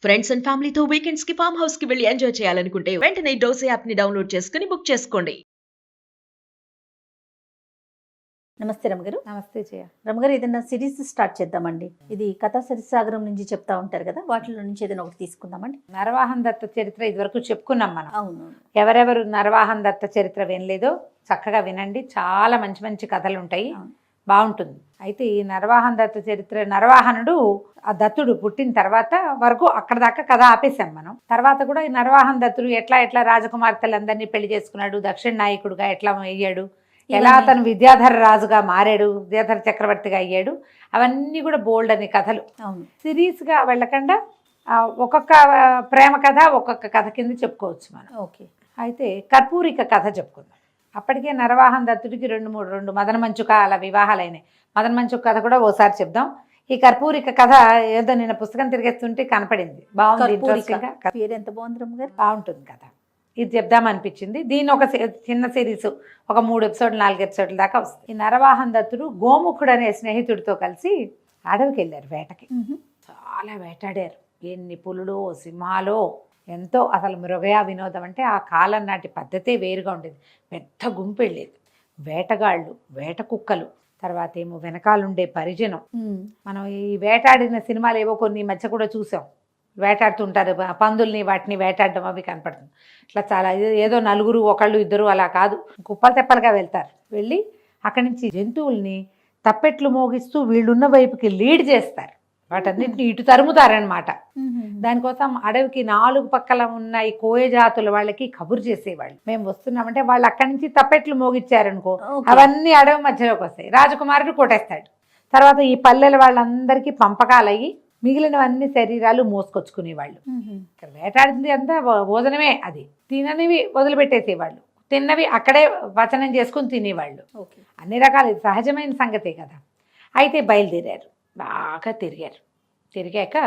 Friends and ఫ్యామిలీతో weekends కి farm house కి వెళ్ళి ఎంజాయ్ చేయాలనుకుంటే వెంటనే డోసే యాప్ ని డౌన్లోడ్ చేసుకుని బుక్ చేసుకోండి. నమస్తే రమగారు. నమస్తే జయ. రమగారు, ఏదైనా సిరీస్ స్టార్ట్ చేద్దామండి. ఇది కథా సరిసాగరం నుంచి చెప్తా ఉంటారు కదా, వాటిలో నుంచి ఏదైనా ఒకటి తీసుకుందామండి. నరవాహన్ దత్త చరిత్ర ఇదివరకు చెప్పుకున్నాం మనం. అవును. ఎవరెవరు నరవాహన్ దత్త చరిత్ర వినలేదో చక్కగా వినండి, చాలా మంచి మంచి కథలు ఉంటాయి, బాగుంటుంది. అయితే ఈ నరవాహన్ దత్త చరిత్ర, నరవాహనుడు ఆ దత్తుడు పుట్టిన తర్వాత వరకు అక్కడ దాకా కథ ఆపేశాం మనం. తర్వాత కూడా ఈ నరవాహన్ దత్తుడు ఎట్లా రాజకుమార్తెలందరినీ పెళ్లి చేసుకున్నాడు, దక్షిణ నాయకుడుగా ఎట్లా అయ్యాడు, ఎలా అతను విద్యాధర రాజుగా మారాడు, విద్యాధర చక్రవర్తిగా అయ్యాడు, అవన్నీ కూడా బోల్డ్ అనే కథలు. సిరీస్గా వెళ్ళకుండా ఒక్కొక్క ప్రేమ కథ ఒక్కొక్క కథ కింద చెప్పుకోవచ్చు మనం. ఓకే. అయితే కర్పూరిక కథ చెప్పుకుందాం. అప్పటికే నరవాహన్ దత్తుడికి రెండు మదన మంచుక అలా వివాహాలైనాయి. మదన మంచుక కథ కూడా ఓసారి చెప్దాం. ఈ కర్పూరిక కథ ఏదో నేను పుస్తకం తిరిగేస్తుంటే కనపడింది, బాగుంది, ఇంట్రెస్టింగ్గా. పేరు ఎంత బాగుంది రమగారు, బాగుంటుంది కథ. ఇది చెప్దామనిపించింది. దీని ఒక చిన్న సిరీస్, ఒక 3 ఎపిసోడ్లు 4 ఎపిసోడ్ల దాకా వస్తుంది. ఈ నరవాహన్ దత్తుడు గోముఖుడు అనే స్నేహితుడితో కలిసి అడవికి వెళ్ళారు వేటకి. చాలా వేటాడారు, ఎన్ని పులులో సింహాలో, ఎంతో. అసలు మృగయా వినోదం అంటే ఆ కాలం నాటి పద్ధతే వేరుగా ఉండేది. పెద్ద గుంపు వెళ్ళేది, వేటగాళ్ళు, వేట కుక్కలు, తర్వాత ఏమో వెనకాలండే పరిజనం. మనం ఈ వేటాడిన సినిమాలు ఏవో కొన్ని మధ్య కూడా చూసాం, వేటాడుతుంటారు పందుల్ని, వాటిని వేటాడడం అవి కనపడుతుంది. ఇట్లా చాలా ఏదో నలుగురు ఒకళ్ళు ఇద్దరు అలా కాదు, కుప్పలు తెప్పలుగా వెళ్తారు. వెళ్ళి అక్కడి నుంచి జంతువుల్ని తప్పెట్లు మోగిస్తూ వీళ్ళున్న వైపుకి లీడ్ చేస్తారు, వాటన్నిటిని ఇటు తరుముతారనమాట. దానికోసం అడవికి 4 పక్కల ఉన్న ఈ కోయ జాతుల వాళ్ళకి కబురు చేసేవాళ్ళు, మేము వస్తున్నామంటే. వాళ్ళు అక్కడి నుంచి తప్పెట్లు మోగిచ్చారనుకో, అవన్నీ అడవి మధ్యలోకి వస్తాయి, రాజకుమారుడు కొట్టేస్తాడు. తర్వాత ఈ పల్లెల వాళ్ళందరికీ పంపకాలయ్యి మిగిలినవన్నీ శరీరాలు మోసుకొచ్చుకునేవాళ్ళు. ఇక్కడ వేటాడింది అంతా భోజనమే, అది తిననివి వదిలిపెట్టేసేవాళ్ళు, తిన్నవి అక్కడే వచనం చేసుకుని తినేవాళ్ళు. అన్ని రకాల సహజమైన సంగతే కదా. అయితే బయలుదేరారు, బాగా తిరిగాక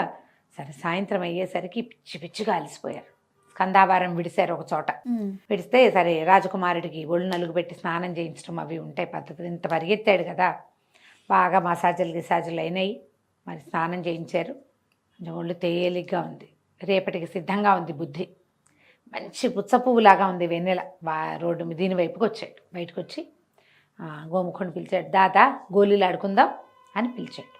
సరే సాయంత్రం అయ్యేసరికి పిచ్చి పిచ్చిగా అలసిపోయారు. స్కందావారం విడిశారు ఒక చోట. విడిస్తే సరే రాజకుమారుడికి ఒళ్ళు నలుగు పెట్టి స్నానం చేయించడం అవి ఉంటాయి పద్ధతులు. ఇంత పరిగెత్తాడు కదా, బాగా గిసాజులు అయినాయి. మరి స్నానం చేయించారు, కొంచెం ఒళ్ళు తేలిగ్గా ఉంది, రేపటికి సిద్ధంగా ఉంది బుద్ధి. మంచి పుచ్చ పువ్వులాగా ఉంది వెన్నెల. రోడ్డు దీని వైపుకి వచ్చాడు. బయటకు వచ్చి గోముఖుడిని పిలిచాడు. దాదా గోళీలు ఆడుకుందాం అని పిలిచాడు.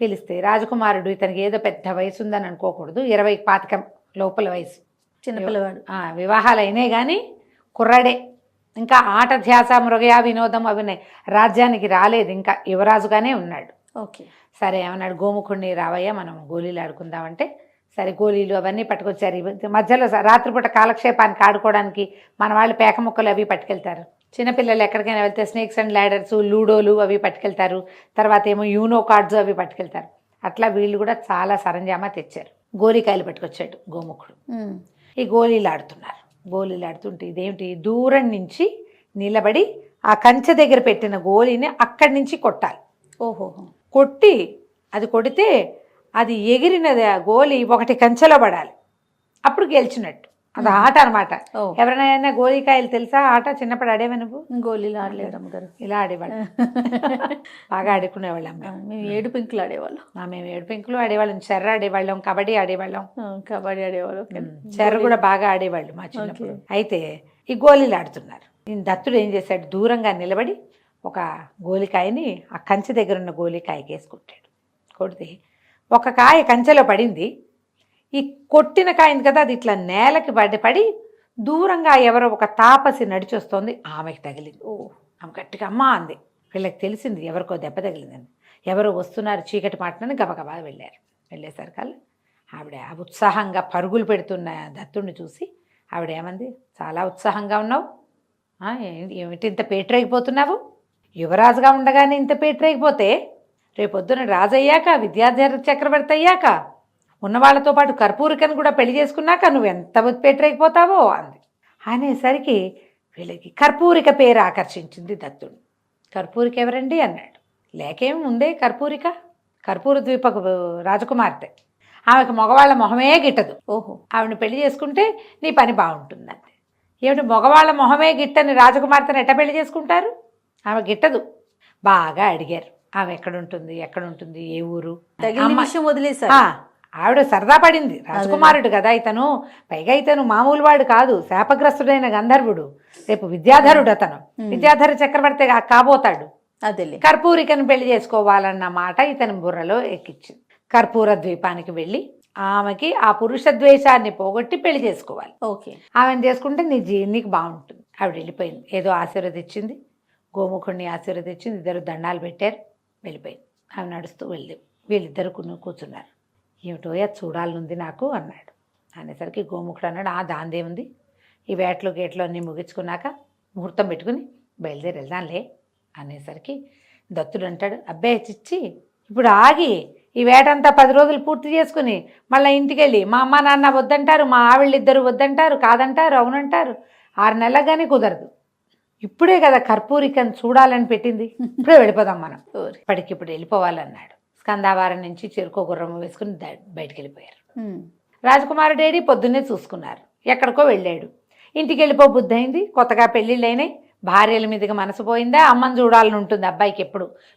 పిలిస్తే రాజకుమారుడు, ఇతనికి ఏదో పెద్ద వయసు ఉందని అనుకోకూడదు, 20-25 లోపల వయసు, చిన్నపిల్లవాడు. వివాహాలు అయినాయి కానీ కుర్రాడే, ఇంకా ఆట ధ్యాస మృగయా వినోదం అవి రాజ్యానికి రాలేదు, ఇంకా యువరాజుగానే ఉన్నాడు. ఓకే. సరే ఏమన్నాడు, గోముఖుడిని రావయ్యా మనం గోళీలు ఆడుకుందామంటే సరే గోళీలు అవన్నీ పట్టుకొచ్చారు. మధ్యలో రాత్రిపూట కాలక్షేపానికి ఆడుకోవడానికి మన వాళ్ళు పేక ముక్కలు అవి పట్టుకెళ్తారు. చిన్నపిల్లలు ఎక్కడికైనా వెళ్తే స్నేక్స్ అండ్ ల్యాడర్స్, లూడోలు అవి పట్టుకెళ్తారు. తర్వాత ఏమో యూనో కార్డ్స్ అవి పట్టుకెళ్తారు. అట్లా వీళ్ళు కూడా చాలా సరంజామా తెచ్చారు. గోళీకాయలు పట్టుకొచ్చాడు గోముఖుడు. ఈ గోళీలు ఆడుతుంటే ఇదేమిటి, దూరం నుంచి నిలబడి ఆ కంచె దగ్గర పెట్టిన గోళీని అక్కడి నుంచి కొట్టాలి. కొట్టి అది కొడితే అది ఎగిరినది ఆ గోళీ ఒకటి కంచెలో పడాలి, అప్పుడు గెలిచినట్టు. అది ఆట అనమాట. ఎవరైనా గోళీకాయలు తెలుసా ఆట? చిన్నప్పుడు ఆడేవా నువ్వు? గోళీలు ఆడలేదు అమ్మగారు. ఇలా ఆడేవాళ్ళం, బాగా ఆడుకునేవాళ్ళం. మేము 7 పెంకులు ఆడేవాళ్ళం. మేము 7 పెంకులు ఆడేవాళ్ళం, చెర్ర ఆడేవాళ్ళం, కబడ్డీ ఆడేవాళ్ళం. చెర్ర కూడా బాగా ఆడేవాళ్ళు మా చిన్నప్పుడు. అయితే ఈ గోళీలు ఆడుతున్నారు. ఈ దత్తుడు ఏం చేశాడు, దూరంగా నిలబడి ఒక గోలికాయని ఆ కంచె దగ్గర ఉన్న గోలికాయకి వేసుకుంటాడు. కొడితే ఒక కాయ కంచెలో పడింది. ఈ కొట్టిన కాయింది కదా, అది ఇట్లా నేలకి పడి దూరంగా ఎవరో ఒక తాపసి నడిచొస్తోంది, ఆమెకి తగిలింది. ఆమె గట్టిగా అమ్మా అంది. వీళ్ళకి తెలిసింది ఎవరికో దెబ్బ తగిలిందని. ఎవరో వస్తున్నారు చీకటి మాటనని గబగబా వెళ్ళేసరికల్లా ఆవిడ ఉత్సాహంగా పరుగులు పెడుతున్న దత్తుడిని చూసి ఆవిడ ఏమంది, చాలా ఉత్సాహంగా ఉన్నావు, ఏమిటి ఇంత పేటరైపోతున్నావు? యువరాజుగా ఉండగానే ఇంత పేటరైపోతే రేపొద్దున రాజు అయ్యాక, విద్యాధర చక్రవర్తి అయ్యాక, ఉన్నవాళ్లతో పాటు కర్పూరికను కూడా పెళ్లి చేసుకున్నాక నువ్వు ఎంత పేటరైపోతావో అంది. అనేసరికి వీళ్ళకి కర్పూరిక పేరు ఆకర్షించింది దత్తుడు. కర్పూరిక ఎవరండి అన్నాడు. లేకేమి ఉందే కర్పూరిక, కర్పూర ద్వీపకు రాజకుమార్తె, ఆమెకు మగవాళ్ళ మొహమే గిట్టదు. ఆవిడని పెళ్లి చేసుకుంటే నీ పని బాగుంటుందండి. ఏమిటి మగవాళ్ళ మొహమే గిట్టని రాజకుమార్తెను ఎట్ట పెళ్లి చేసుకుంటారు? ఆమె గిట్టదు. బాగా అడిగారు, ఆమె ఎక్కడుంటుంది, ఏ ఊరు, వదిలేసారు. ఆవిడ సరదా పడింది, రాజకుమారుడు కదా ఇతను, పైగా ఇతను మామూలు వాడు కాదు, శాపగ్రస్తుడైన గంధర్వుడు, రేపు విద్యాధరుడు అతను, విద్యాధర చక్రవర్తి కాబోతాడు. అదేలే. కర్పూరికను పెళ్లి చేసుకోవాలన్న మాట ఇతని బుర్రలో ఎక్కించింది. కర్పూర ద్వీపానికి వెళ్ళి ఆమెకి ఆ పురుష ద్వేషాన్ని పోగొట్టి పెళ్లి చేసుకోవాలి. ఓకే. ఆమెను చేసుకుంటే నీకు బాగుంటుంది. ఆవిడ వెళ్ళిపోయింది, ఏదో ఆశీర్వదించింది, గోముఖుడిని ఆశీర్వదించింది, ఇద్దరు దండాలు పెట్టారు, వెళ్ళిపోయింది. ఆమె నడుస్తూ వీళ్ళిద్దరు కూర్చున్నారు. ఏమిటో అది చూడాలనుంది నాకు అన్నాడు. అనేసరికి గోముఖుడు అన్నాడు, దాందే ఉంది, ఈ వేటలు గేట్లు అన్నీ ముగించుకున్నాక ముహూర్తం పెట్టుకుని బయలుదేరి వెళ్దాంలే అనేసరికి దత్తుడు అంటాడు, అబ్బాయి చిచ్చి ఇప్పుడు ఆగి ఈ వేటంతా 10 రోజులు పూర్తి చేసుకుని మళ్ళీ ఇంటికి వెళ్ళి మా అమ్మ నాన్న వద్దంటారు, మా ఆవిళ్ళిద్దరు వద్దంటారు, కాదంటారు, అవునంటారు, 6 నెలలు కానీ కుదరదు. ఇప్పుడే కదా కర్పూరికను చూడాలని పెట్టింది, ఇప్పుడే వెళ్ళిపోదాం మనం, ఇప్పటికిప్పుడు వెళ్ళిపోవాలన్నాడు. స్కందావారం నుంచి చెరుకో గుర్రం వేసుకుని బయటికి వెళ్ళిపోయారు. రాజకుమారుడేడి పొద్దున్నే చూసుకున్నారు, ఎక్కడికో వెళ్ళాడు. ఇంటికి వెళ్ళిపో బుద్ధి అయింది, కొత్తగా పెళ్ళిళ్ళు అయినాయి, భార్యల మీదుగా మనసు పోయిందా, అమ్మని చూడాలని ఉంటుంది అబ్బాయికి.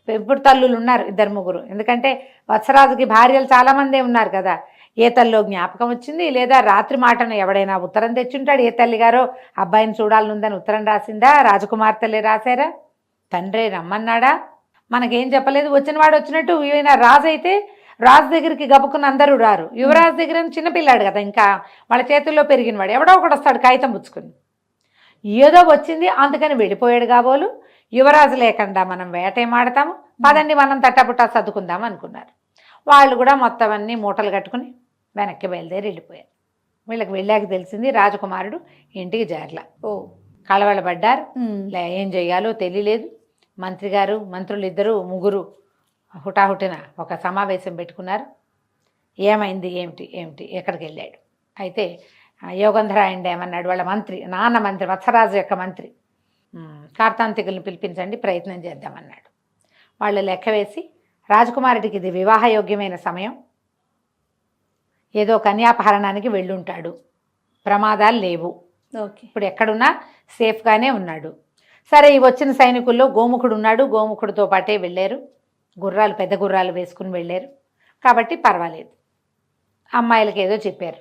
ఎప్పుడు తల్లులు ఉన్నారు 2-3, ఎందుకంటే వత్సరాజుకి భార్యలు చాలామందే ఉన్నారు కదా. ఏ తల్లో జ్ఞాపకం వచ్చింది, లేదా రాత్రి మాటను ఎవడైనా ఉత్తరం తెచ్చుంటాడు, ఏ తల్లిగారో అబ్బాయిని చూడాలనుందని ఉత్తరం రాసిందా, రాజకుమార్తెలే రాశారా, తండ్రే రమ్మన్నాడా, మనకేం చెప్పలేదు, వచ్చిన వాడు వచ్చినట్టు. ఈయన రాజు అయితే రాజు దగ్గరికి గబుకుని అందరూ రారు, యువరాజు దగ్గర చిన్నపిల్లాడు కదా, ఇంకా వాళ్ళ చేతుల్లో పెరిగినవాడు, ఎవడో ఒకడు వస్తాడు కాగితం పుచ్చుకుని, ఏదో వచ్చింది అందుకని వెళ్ళిపోయాడు కాబోలు. యువరాజు లేకుండా మనం వేటేమాడతాము, పదండి మనం తట్టపుట్టా సర్దుకుందాం అనుకున్నారు. వాళ్ళు కూడా మొత్తం అన్నీ మూటలు కట్టుకుని వెనక్కి బయలుదేరి వెళ్ళిపోయారు. వీళ్ళకి వెళ్ళాక తెలిసింది రాజకుమారుడు ఇంటికి చేరలా. కళవళపడ్డారు, ఏం చెయ్యాలో తెలియలేదు. మంత్రులు 2-3 హుటాహుటిన ఒక సమావేశం పెట్టుకున్నారు. ఏమైంది, ఏమిటి ఎక్కడికి వెళ్ళాడు. అయితే యోగంధరాయుడు ఏమన్నాడు, వాళ్ళ మంత్రి వత్సరాజు యొక్క మంత్రి, కార్తాంతికుల్ని పిలిపించండి, ప్రయత్నం చేద్దామన్నాడు. వాళ్ళు లెక్క వేసి, రాజకుమారుడికి ఇది వివాహయోగ్యమైన సమయం, ఏదో కన్యాపహరణానికి వెళ్ళుంటాడు, ప్రమాదాలు లేవు, ఇప్పుడు ఎక్కడున్నా సేఫ్గానే ఉన్నాడు. సరే, ఈ వచ్చిన సైనికుల్లో గోముఖుడు ఉన్నాడు, గోముఖుడితో పాటే వెళ్ళారు, పెద్ద గుర్రాలు వేసుకుని వెళ్ళారు కాబట్టి పర్వాలేదు. అమ్మాయిలకి ఏదో చెప్పారు,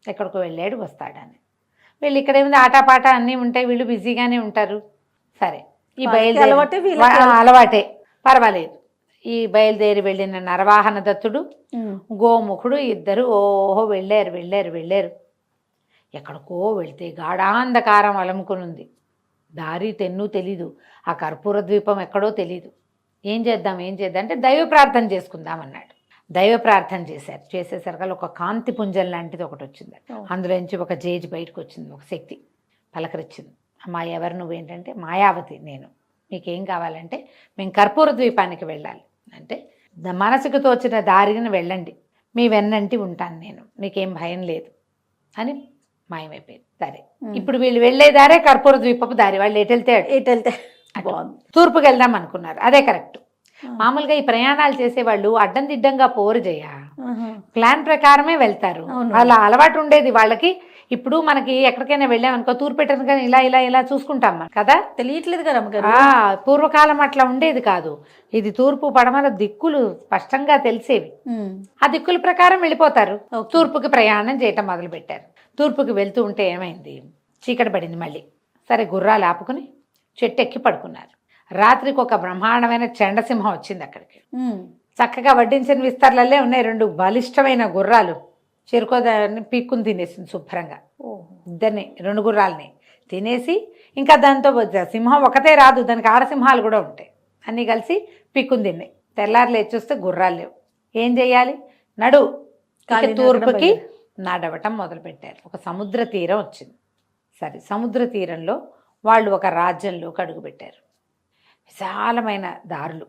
ఎక్కడికో వెళ్ళాడు వస్తాడని. వీళ్ళు ఇక్కడేముంది ఆటాపాట అన్నీ ఉంటాయి, వీళ్ళు బిజీగానే ఉంటారు. సరే, ఈ అలవాటే, పర్వాలేదు. ఈ బయలుదేరి వెళ్ళిన నరవాహన దత్తుడు, గోముఖుడు ఇద్దరు వెళ్ళారు. ఎక్కడికో వెళ్తే గాఢాంధకారం అలముకునుంది, దారి తెన్ను తెలీదు, ఆ కర్పూర ద్వీపం ఎక్కడో తెలీదు. ఏం చేద్దాం అంటే దైవ ప్రార్థన చేసుకుందామన్నాడు. దైవ ప్రార్థన చేసేసరికి ఒక కాంతి పుంజం లాంటిది ఒకటి వచ్చింది, అందులోంచి ఒక జేజి బయటకు వచ్చింది, ఒక శక్తి పలకరించింది. అమ్మా, ఎవరు నువ్వేంటంటే, మాయావతి నేను, మీకేం కావాలంటే మేము కర్పూర ద్వీపానికి వెళ్ళాలి అంటే, మనసుకు తోచిన దారిని వెళ్ళండి, మీ వెన్నంటి ఉంటాను నేను, మీకేం భయం లేదు అని మాయమైపోయింది. సరే, ఇప్పుడు వీళ్ళు వెళ్ళే దారే కర్పూర ద్వీపపు దారి, వాళ్ళు ఎటెళ్తే తూర్పుకి వెళ్దాం అనుకున్నారు, అదే కరెక్ట్. మామూలుగా ఈ ప్రయాణాలు చేసేవాళ్ళు అడ్డం దిడ్డంగా పోరు చేయ, ప్లాన్ ప్రకారమే వెళ్తారు, అలా అలవాటు ఉండేది వాళ్ళకి. ఇప్పుడు మనకి ఎక్కడికైనా వెళ్ళామనుకో, తూర్పు పెట్టను కానీ ఇలా చూసుకుంటాం మనం కదా, తెలియట్లేదు కదా. పూర్వకాలం అట్లా ఉండేది కాదు, ఇది తూర్పు పడమర దిక్కులు స్పష్టంగా తెలిసేవి, ఆ దిక్కుల ప్రకారం వెళ్ళిపోతారు. తూర్పుకి ప్రయాణం చేయటం మొదలు పెట్టారు. తూర్పుకి వెళ్తూ ఉంటే ఏమైంది, చీకటి పడింది మళ్ళీ. సరే, గుర్రాలు ఆపుకుని చెట్టు ఎక్కి పడుకున్నారు. రాత్రికి ఒక బ్రహ్మాండమైన చండసింహం వచ్చింది అక్కడికి. చక్కగా వడ్డించిన విస్తర్లల్లే ఉన్నాయి 2 బలిష్టమైన గుర్రాలు. చెరుకోదాన్ని పీక్కుని తినేసింది శుభ్రంగా, ఇద్దరిని 2 గుర్రాలని తినేసి, ఇంకా దాంతో సింహం ఒకటే రాదు, దానికి ఆడసింహాలు కూడా ఉంటాయి, అన్నీ కలిసి పీక్కుని తిన్నాయి. తెల్లారు లేచి చూస్తే గుర్రాలు లేవు. ఏం చెయ్యాలి, తూర్పుకి నడవటం మొదలుపెట్టారు. ఒక సముద్ర తీరం వచ్చింది. సరే, సముద్ర తీరంలో వాళ్ళు ఒక రాజ్యంలోకి అడుగుపెట్టారు. విశాలమైన దారులు,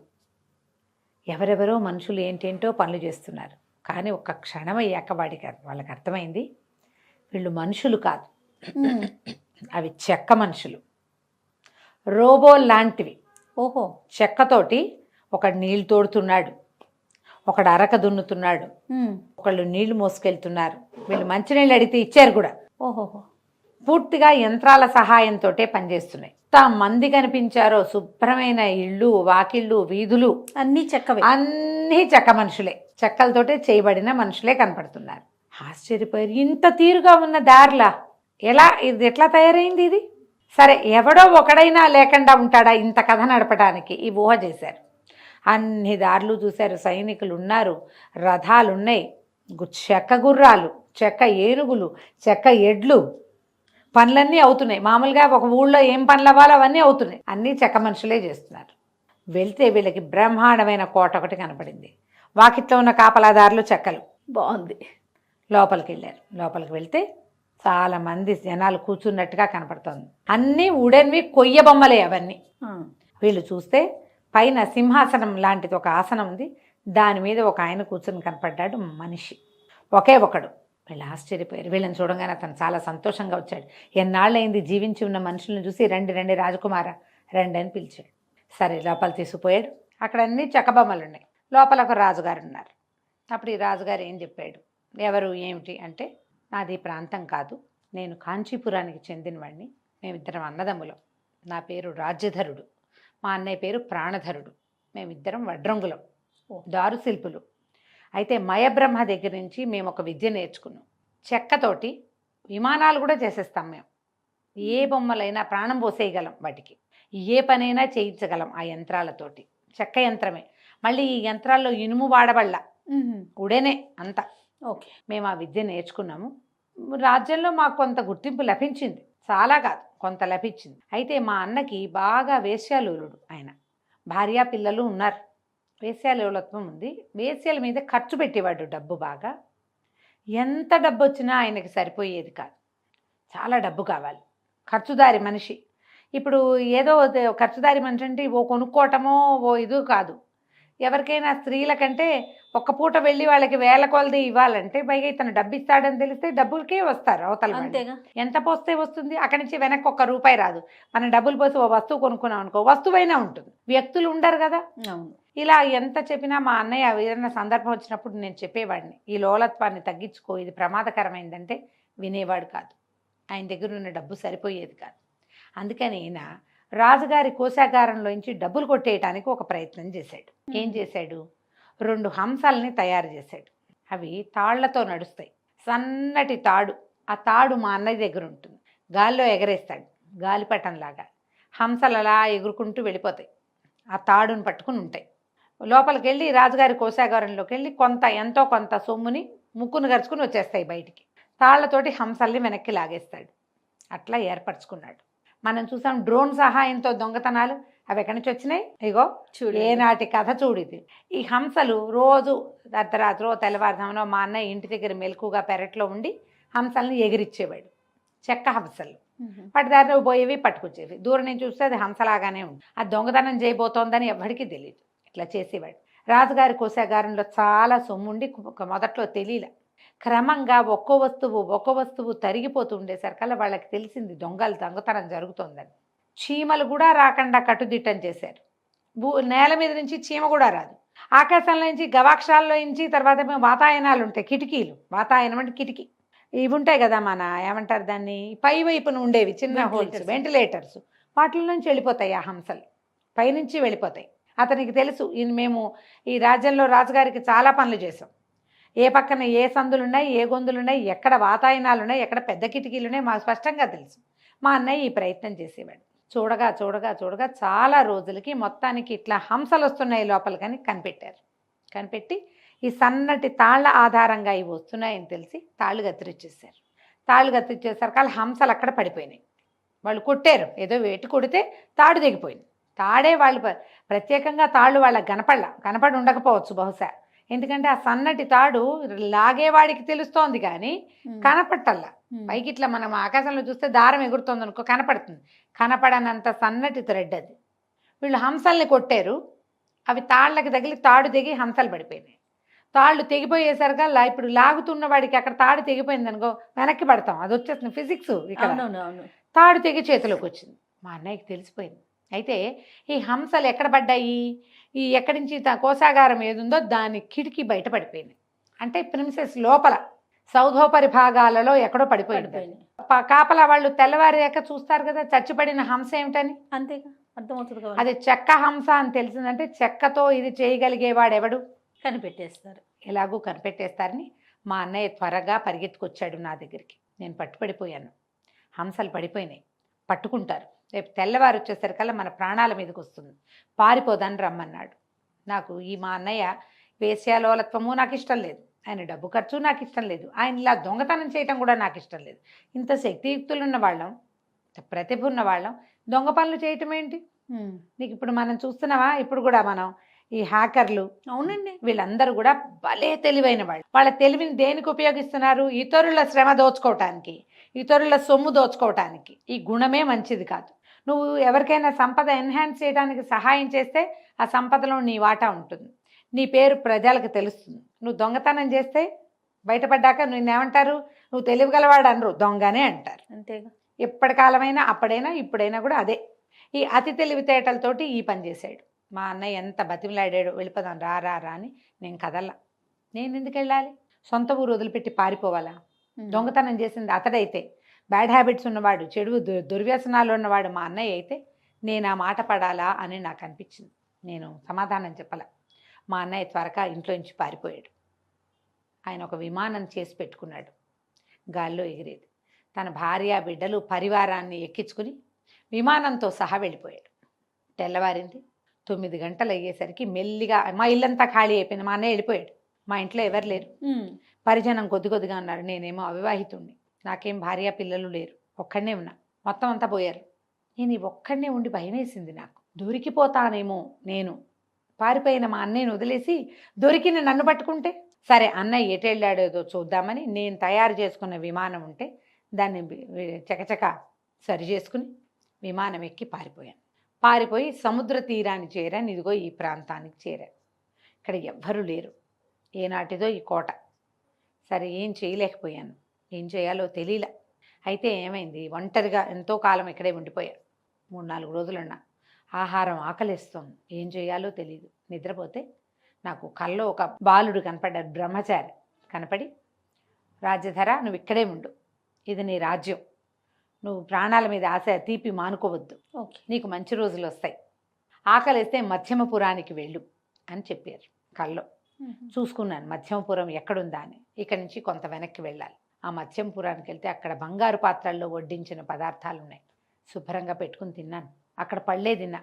ఎవరెవరో మనుషులు ఏంటేంటో పనులు చేస్తున్నారు. కానీ ఒక్క క్షణం అయ్యాక వాళ్ళకి అర్థమైంది, వీళ్ళు మనుషులు కాదు, అవి చెక్క మనుషులు, రోబో లాంటివి. చెక్కతోటి ఒకడు నీళ్ళు తోడుతున్నాడు, ఒకడు అరక దున్నుతున్నాడు, ఒకళ్ళు నీళ్లు మోసుకెళ్తున్నారు. వీళ్ళు మంచినీళ్ళు అడిగితే ఇచ్చారు కూడా. పూర్తిగా యంత్రాల సహాయంతో పనిచేస్తున్నాయి. మంది కనిపించారో శుభ్రమైన ఇళ్ళు, వాకిళ్ళు, వీధులు అన్నీ చెక్క మనుషులే. చెక్కలతోటే చేయబడిన మనుషులే కనపడుతున్నారు. ఆశ్చర్యపోయారు. ఇంత తీరుగా ఉన్న దారిలా ఇది ఎట్లా తయారైంది ఇది? సరే, ఎవడో ఒకడైనా లేకుండా ఉంటాడా ఇంత కథ నడపడానికి? ఈ ఊహ చేశారు. అన్ని దారులు చూశారు. సైనికులు ఉన్నారు, రథాలు ఉన్నాయి, చెక్క గుర్రాలు, చెక్క ఏనుగులు, చెక్క ఎడ్లు, పనులన్నీ అవుతున్నాయి. మామూలుగా ఒక ఊళ్ళో ఏం పనులు అవ్వాలో అవన్నీ అవుతున్నాయి. అన్నీ చెక్క మనుషులే చేస్తున్నారు. వెళ్తే వీళ్ళకి బ్రహ్మాండమైన కోట ఒకటి కనపడింది. వాకిట్లో ఉన్న కాపలాదారులు చెక్కలు. బాగుంది. లోపలికి వెళ్ళారు. లోపలికి వెళ్తే చాలామంది జనాలు కూర్చున్నట్టుగా కనపడుతోంది. అన్నీ ఉడెన్వి, కొయ్య బొమ్మలే అవన్నీ. వీళ్ళు చూస్తే పైన సింహాసనం లాంటిది ఒక ఆసనం ఉంది. దాని మీద ఒక ఆయన కూర్చుని కనపడ్డాడు, మనిషి, ఒకే ఒకడు. వీళ్ళు ఆశ్చర్యపోయారు. వీళ్ళని చూడగానే అతను చాలా సంతోషంగా వచ్చాడు. ఎన్నాళ్ళైంది జీవించి ఉన్న మనుషులను చూసి, రండి రండి రాజకుమార రండి అని పిలిచాడు. సరే, లోపల తీసుకుపోయాడు. అక్కడ అన్ని చెక్కబొమ్మలు ఉన్నాయి. లోపల ఒక రాజుగారు ఉన్నారు. అప్పుడు ఈ రాజుగారు ఏం చెప్పాడు? ఎవరు ఏమిటి అంటే, నాది ప్రాంతం కాదు, నేను కాంచీపురానికి చెందినవాడిని. మేమిద్దరం అన్నదమ్ములం. నా పేరు రాజ్యధరుడు, మా అన్నయ్య పేరు ప్రాణధరుడు. మేమిద్దరం వడ్రంగులం, దారు శిల్పులు. అయితే మయబ్రహ్మ దగ్గర నుంచి మేము ఒక విద్య నేర్చుకున్నాం. చెక్కతోటి విమానాలు కూడా చేసేస్తాం మేము. ఏ బొమ్మలైనా ప్రాణం పోసేయగలం, వాటికి ఏ పనైనా చేయించగలం ఆ యంత్రాలతోటి. చెక్క యంత్రమే. మళ్ళీ ఈ యంత్రాల్లో ఇనుము వాడబళ్ళ, ఉడేనే అంతా. ఓకే, మేము ఆ విద్య నేర్చుకున్నాము. రాజ్యంలో మాకు కొంత గుర్తింపు లభించింది, చాలా కాదు కొంత లభించింది. అయితే మా అన్నకి బాగా వేశ్యాలోలుడు. ఆయన భార్యా పిల్లలు ఉన్నారు. వేశ్యాలోలత్వం ఉంది. వేశ్యల మీద ఖర్చు పెట్టేవాడు డబ్బు బాగా. ఎంత డబ్బు వచ్చినా ఆయనకి సరిపోయేది కాదు, చాలా డబ్బు కావాలి. ఖర్చుదారి మనిషి. ఇప్పుడు ఏదో ఖర్చుదారి మనిషి అంటే ఓ కొనుక్కోవటమో ఓ ఇది కాదు. ఎవరికైనా స్త్రీల కంటే ఒక్క పూట వెళ్ళి వాళ్ళకి వేల కొలది ఇవ్వాలంటే పైగా ఇతను డబ్బు ఇస్తాడని తెలిస్తే డబ్బులకే వస్తారు అవతల. అంతేగా. ఎంత పోస్తే వస్తుంది? అక్కడి నుంచి వెనక్కి ₹1 రాదు. మనం డబ్బులు పోసి ఓ వస్తువు కొనుక్కున్నాం అనుకో, వస్తువైనా ఉంటుంది, వ్యక్తులు ఉండరు కదా. ఇలా ఎంత చెప్పినా మా అన్నయ్య ఏదైనా సందర్భం వచ్చినప్పుడు నేను చెప్పేవాడిని, ఈ లోలత్వాన్ని తగ్గించుకో, ఇది ప్రమాదకరమైందంటే వినేవాడు కాదు. ఆయన దగ్గర ఉన్న డబ్బు సరిపోయేది కాదు. అందుకని ఈయన రాజుగారి కోశాగారంలోంచి డబ్బులు కొట్టేయటానికి ఒక ప్రయత్నం చేశాడు. ఏం చేశాడు? 2 హంసల్ని తయారు చేశాడు. అవి తాళ్లతో నడుస్తాయి, సన్నటి తాడు. ఆ తాడు మా అన్నయ్య దగ్గర ఉంటుంది. గాల్లో ఎగరేస్తాడు, గాలిపటంలాగా. హంసలు అలా ఎగురుకుంటూ వెళ్ళిపోతాయి, ఆ తాడును పట్టుకుని ఉంటాయి. లోపలికి వెళ్ళి రాజుగారి కోశాగారంలోకి వెళ్ళి ఎంతో కొంత సొమ్ముని ముక్కును గరుచుకుని వచ్చేస్తాయి బయటికి. తాళ్లతోటి హంసల్ని వెనక్కి లాగేస్తాడు. అట్లా ఏర్పరచుకున్నాడు. మనం చూసాం డ్రోన్ సహాయంతో దొంగతనాలు. అవి ఎక్కడి నుంచి వచ్చినాయి? ఇగో ఏనాటి కథ చూడిది. ఈ హంసలు రోజు అర్ధరాత్రో తెల్లవారుజామునో మా అన్నయ్య ఇంటి దగ్గర మెలకుగా పెరట్లో ఉండి హంసల్ని ఎగిరిచ్చేవాడు. చెక్క హంసలు. వాటి దారిలో పోయేవి, పట్టుకొచ్చేవి. దూరం నుంచి చూస్తే అది హంసలాగానే ఉంది. అది దొంగతనం చేయబోతోందని ఎవరికి తెలియదు. ఇట్లా చేసేవాడు. రాజుగారి కోశాగారంలో చాలా సొమ్ముండి మొదట్లో తెలియలే. క్రమంగా ఒక్కో వస్తువు తరిగిపోతూ ఉండేసరికల్లా వాళ్ళకి తెలిసింది దొంగతనం జరుగుతోందని. చీమలు కూడా రాకుండా కట్టుదిట్టం చేశారు. నేల మీద నుంచి చీమ కూడా రాదు. ఆకాశంలో నుంచి, గవాక్షాల్లో నుంచి, తర్వాత వాతాయనాలు ఉంటాయి, కిటికీలు. వాతాయనం అంటే కిటికీ. ఇవి ఉంటాయి కదా, మన ఏమంటారు దాన్ని, పై వైపున ఉండేవి చిన్న హోల్స్, వెంటిలేటర్స్. వాటిల నుంచి వెళ్ళిపోతాయి ఆ హంసలు, పైనుంచి వెళ్ళిపోతాయి. అతనికి తెలుసు, మేము ఈ రాజ్యంలో రాజుగారికి చాలా పనులు చేసాం. ఏ పక్కన ఏ సందులు ఉన్నాయి, ఏ గొంతులు ఉన్నాయి, ఎక్కడ వాతాయనాలు ఉన్నాయి, ఎక్కడ పెద్ద కిటికీలు ఉన్నాయి, మాకు స్పష్టంగా తెలుసు. మా అన్నయ్య ఈ ప్రయత్నం చేసేవాడు. చూడగా చాలా రోజులకి మొత్తానికి ఇట్లా హంసలు వస్తున్నాయి లోపలికని కనిపెట్టారు. కనిపెట్టి ఈ సన్నటి తాళ్ల ఆధారంగా ఇవి వస్తున్నాయని తెలిసి తాళ్ళు కత్తిరించేశారు. తాళ్ళు కత్తిరించేసరికి వాళ్ళ హంసలు అక్కడ పడిపోయినాయి. వాళ్ళు కొట్టారు, ఏదో వేటి కొడితే తాడు దిగిపోయింది. తాడే వాళ్ళు ప్రత్యేకంగా తాళ్ళు వాళ్ళకి కనపడి ఉండకపోవచ్చు బహుశా. ఎందుకంటే ఆ సన్నటి తాడు లాగేవాడికి తెలుస్తోంది కానీ కనపట్టల్లా. పైకి ఇట్లా మనం ఆకాశంలో చూస్తే దారం ఎగురుతోంది అనుకో, కనపడుతుంది. కనపడనంత సన్నటి థ్రెడ్ అది. వీళ్ళు హంసల్ని కొట్టారు. అవి తాళ్ళకి తగిలి తాడు తెగి హంసలు పడిపోయినాయి. తాళ్ళు తెగిపోయేసరికల్లా ఇప్పుడు లాగుతున్న వాడికి అక్కడ తాడు తెగిపోయింది అనుకో, వెనక్కి పడతాం. అది వచ్చేస్తుంది ఫిజిక్స్. ఇక్కడ తాడు తెగి చేతిలోకి వచ్చింది. మా అన్నయ్యకి తెలిసిపోయింది. అయితే ఈ హంసలు ఎక్కడ పడ్డాయి? ఈ ఎక్కడి నుంచి కోశాగారం ఏదుందో దాని కిటికీ బయట పడిపోయింది. అంటే ప్రిన్సెస్ లోపల సౌధోపరి భాగాలలో ఎక్కడో పడిపోయింది. కాపలా వాళ్ళు తెల్లవారియాక చూస్తారు కదా చచ్చిపడిన హంస ఏమిటని. అంతేగా, అర్థమవుతుంది కదా. అది చెక్క హంస అని తెలిసిందంటే చెక్కతో ఇది చేయగలిగేవాడు ఎవడు? కనిపెట్టేస్తారు. ఎలాగూ కనిపెట్టేస్తారని మా అన్నయ్య త్వరగా పరిగెత్తుకొచ్చాడు నా దగ్గరికి. నేను పట్టుపడిపోయాను. హంసలు పడిపోయినాయి, పట్టుకుంటారు, రేపు తెల్లవారు వచ్చేసరికల్లా మన ప్రాణాల మీదకి వస్తుంది, పారిపోదని రమ్మన్నాడు. నాకు ఈ మా అన్నయ్య వేశ్యాలోలత్వము నాకు ఇష్టం లేదు, ఆయన డబ్బు ఖర్చు నాకు ఇష్టం లేదు, ఆయన ఇలా దొంగతనం చేయటం కూడా నాకు ఇష్టం లేదు. ఇంత శక్తియుక్తులు ఉన్న వాళ్ళం, ప్రతిభ ఉన్న వాళ్ళం దొంగ పనులు చేయటం ఏంటి? నీకు ఇప్పుడు మనం చూస్తున్నావా, ఇప్పుడు కూడా మనం ఈ హ్యాకర్లు, అవునండి, వీళ్ళందరూ కూడా భలే తెలివైన వాళ్ళు. వాళ్ళ తెలివిని దేనికి ఉపయోగిస్తున్నారు? ఇతరుల శ్రమ దోచుకోవటానికి, ఇతరుల సొమ్ము దోచుకోవటానికి. ఈ గుణమే మంచిది కాదు. నువ్వు ఎవరికైనా సంపద ఎన్హాన్స్ చేయడానికి సహాయం చేస్తే ఆ సంపదలో నీ వాటా ఉంటుంది, నీ పేరు ప్రజలకు తెలుస్తుంది. నువ్వు దొంగతనం చేస్తే బయటపడ్డాక నిన్నేమంటారు? నువ్వు తెలివిగలవాడు అనరు, దొంగనే అంటారు. అంతేగా. ఎప్పటి కాలమైనా, అప్పుడైనా ఇప్పుడైనా కూడా అదే. ఈ అతి తెలివితేటలతోటి ఈ పని చేశాడు. మా అన్నయ్య ఎంత బతిమలాడాడు, వెళ్ళిపోదాం రా రా రా అని. నేను కదల్లా. నేను ఎందుకు వెళ్ళాలి? సొంత ఊరు వదిలిపెట్టి పారిపోవాలా? దొంగతనం చేసింది అతడైతే, బ్యాడ్ హ్యాబిట్స్ ఉన్నవాడు, చెడు దుర్వ్యసనాలు ఉన్నవాడు మా అన్నయ్య అయితే నేను ఆ మాట పడాలా అని నాకు అనిపించింది. నేను సమాధానం చెప్పాల. మా అన్నయ్య త్వరగా ఇంట్లోంచి పారిపోయాడు. ఆయన ఒక విమానం చేసి పెట్టుకున్నాడు, గాల్లో ఎగిరేది. తన భార్య, బిడ్డలు, పరివారాన్ని ఎక్కించుకుని విమానంతో సహా వెళ్ళిపోయాడు. తెల్లవారింది. 9 గంటలు అయ్యేసరికి మెల్లిగా మా ఇల్లంతా ఖాళీ అయిపోయింది. మా అన్నయ్య వెళ్ళిపోయాడు. మా ఇంట్లో ఎవరు లేరు, పరిజనం కొద్ది కొద్దిగా ఉన్నారు. నేనేమో అవివాహితుణ్ణి, నాకేం భార్య పిల్లలు లేరు, ఒక్కడనే ఉన్నా. మొత్తం అంతా పోయారు. నేను ఈ ఒక్కడనే ఉండి భయం వేసింది నాకు. దొరికిపోతానేమో నేను. పారిపోయిన మా అన్నయ్యను వదిలేసి దొరికిన నన్ను పట్టుకుంటే. సరే, అన్నయ్య ఎటు వెళ్ళాడేదో చూద్దామని నేను తయారు చేసుకున్న విమానం ఉంటే దాన్ని చకచక సరి చేసుకుని విమానం ఎక్కి పారిపోయాను. పారిపోయి సముద్ర తీరాన్ని చేరాను. ఇదిగో ఈ ప్రాంతానికి చేరాను. ఇక్కడ ఎవ్వరూ లేరు. ఏనాటిదో ఈ కోట. సరే, ఏం చేయలేకపోయాను, ఏం చేయాలో తెలియలే. అయితే ఏమైంది, ఒంటరిగా ఎంతో కాలం ఇక్కడే ఉండిపోయాను. 3-4 రోజులున్నా. ఆహారం ఆకలిస్తుంది, ఏం చేయాలో తెలియదు. నిద్రపోతే నాకు కల్లో ఒక బాలుడు కనపడ్డాడు, బ్రహ్మచారి కనపడి, రాజ్యధర నువ్వు ఇక్కడే ఉండు, ఇది నీ రాజ్యం, నువ్వు ప్రాణాల మీద ఆశ తీపి మానుకోవద్దు, నీకు మంచి రోజులు వస్తాయి, ఆకలిస్తే మధ్యమపురానికి వెళ్ళు అని చెప్పారు కల్లో. చూసుకున్నాను మధ్యమపురం ఎక్కడుందా అని. ఇక్కడి నుంచి కొంత వెనక్కి వెళ్ళాలి. ఆ మధ్యమపురానికి వెళ్తే అక్కడ బంగారు పాత్రల్లో వడ్డించిన పదార్థాలు ఉన్నాయి. శుభ్రంగా పెట్టుకుని తిన్నాను. అక్కడ పళ్ళే తిన్నా.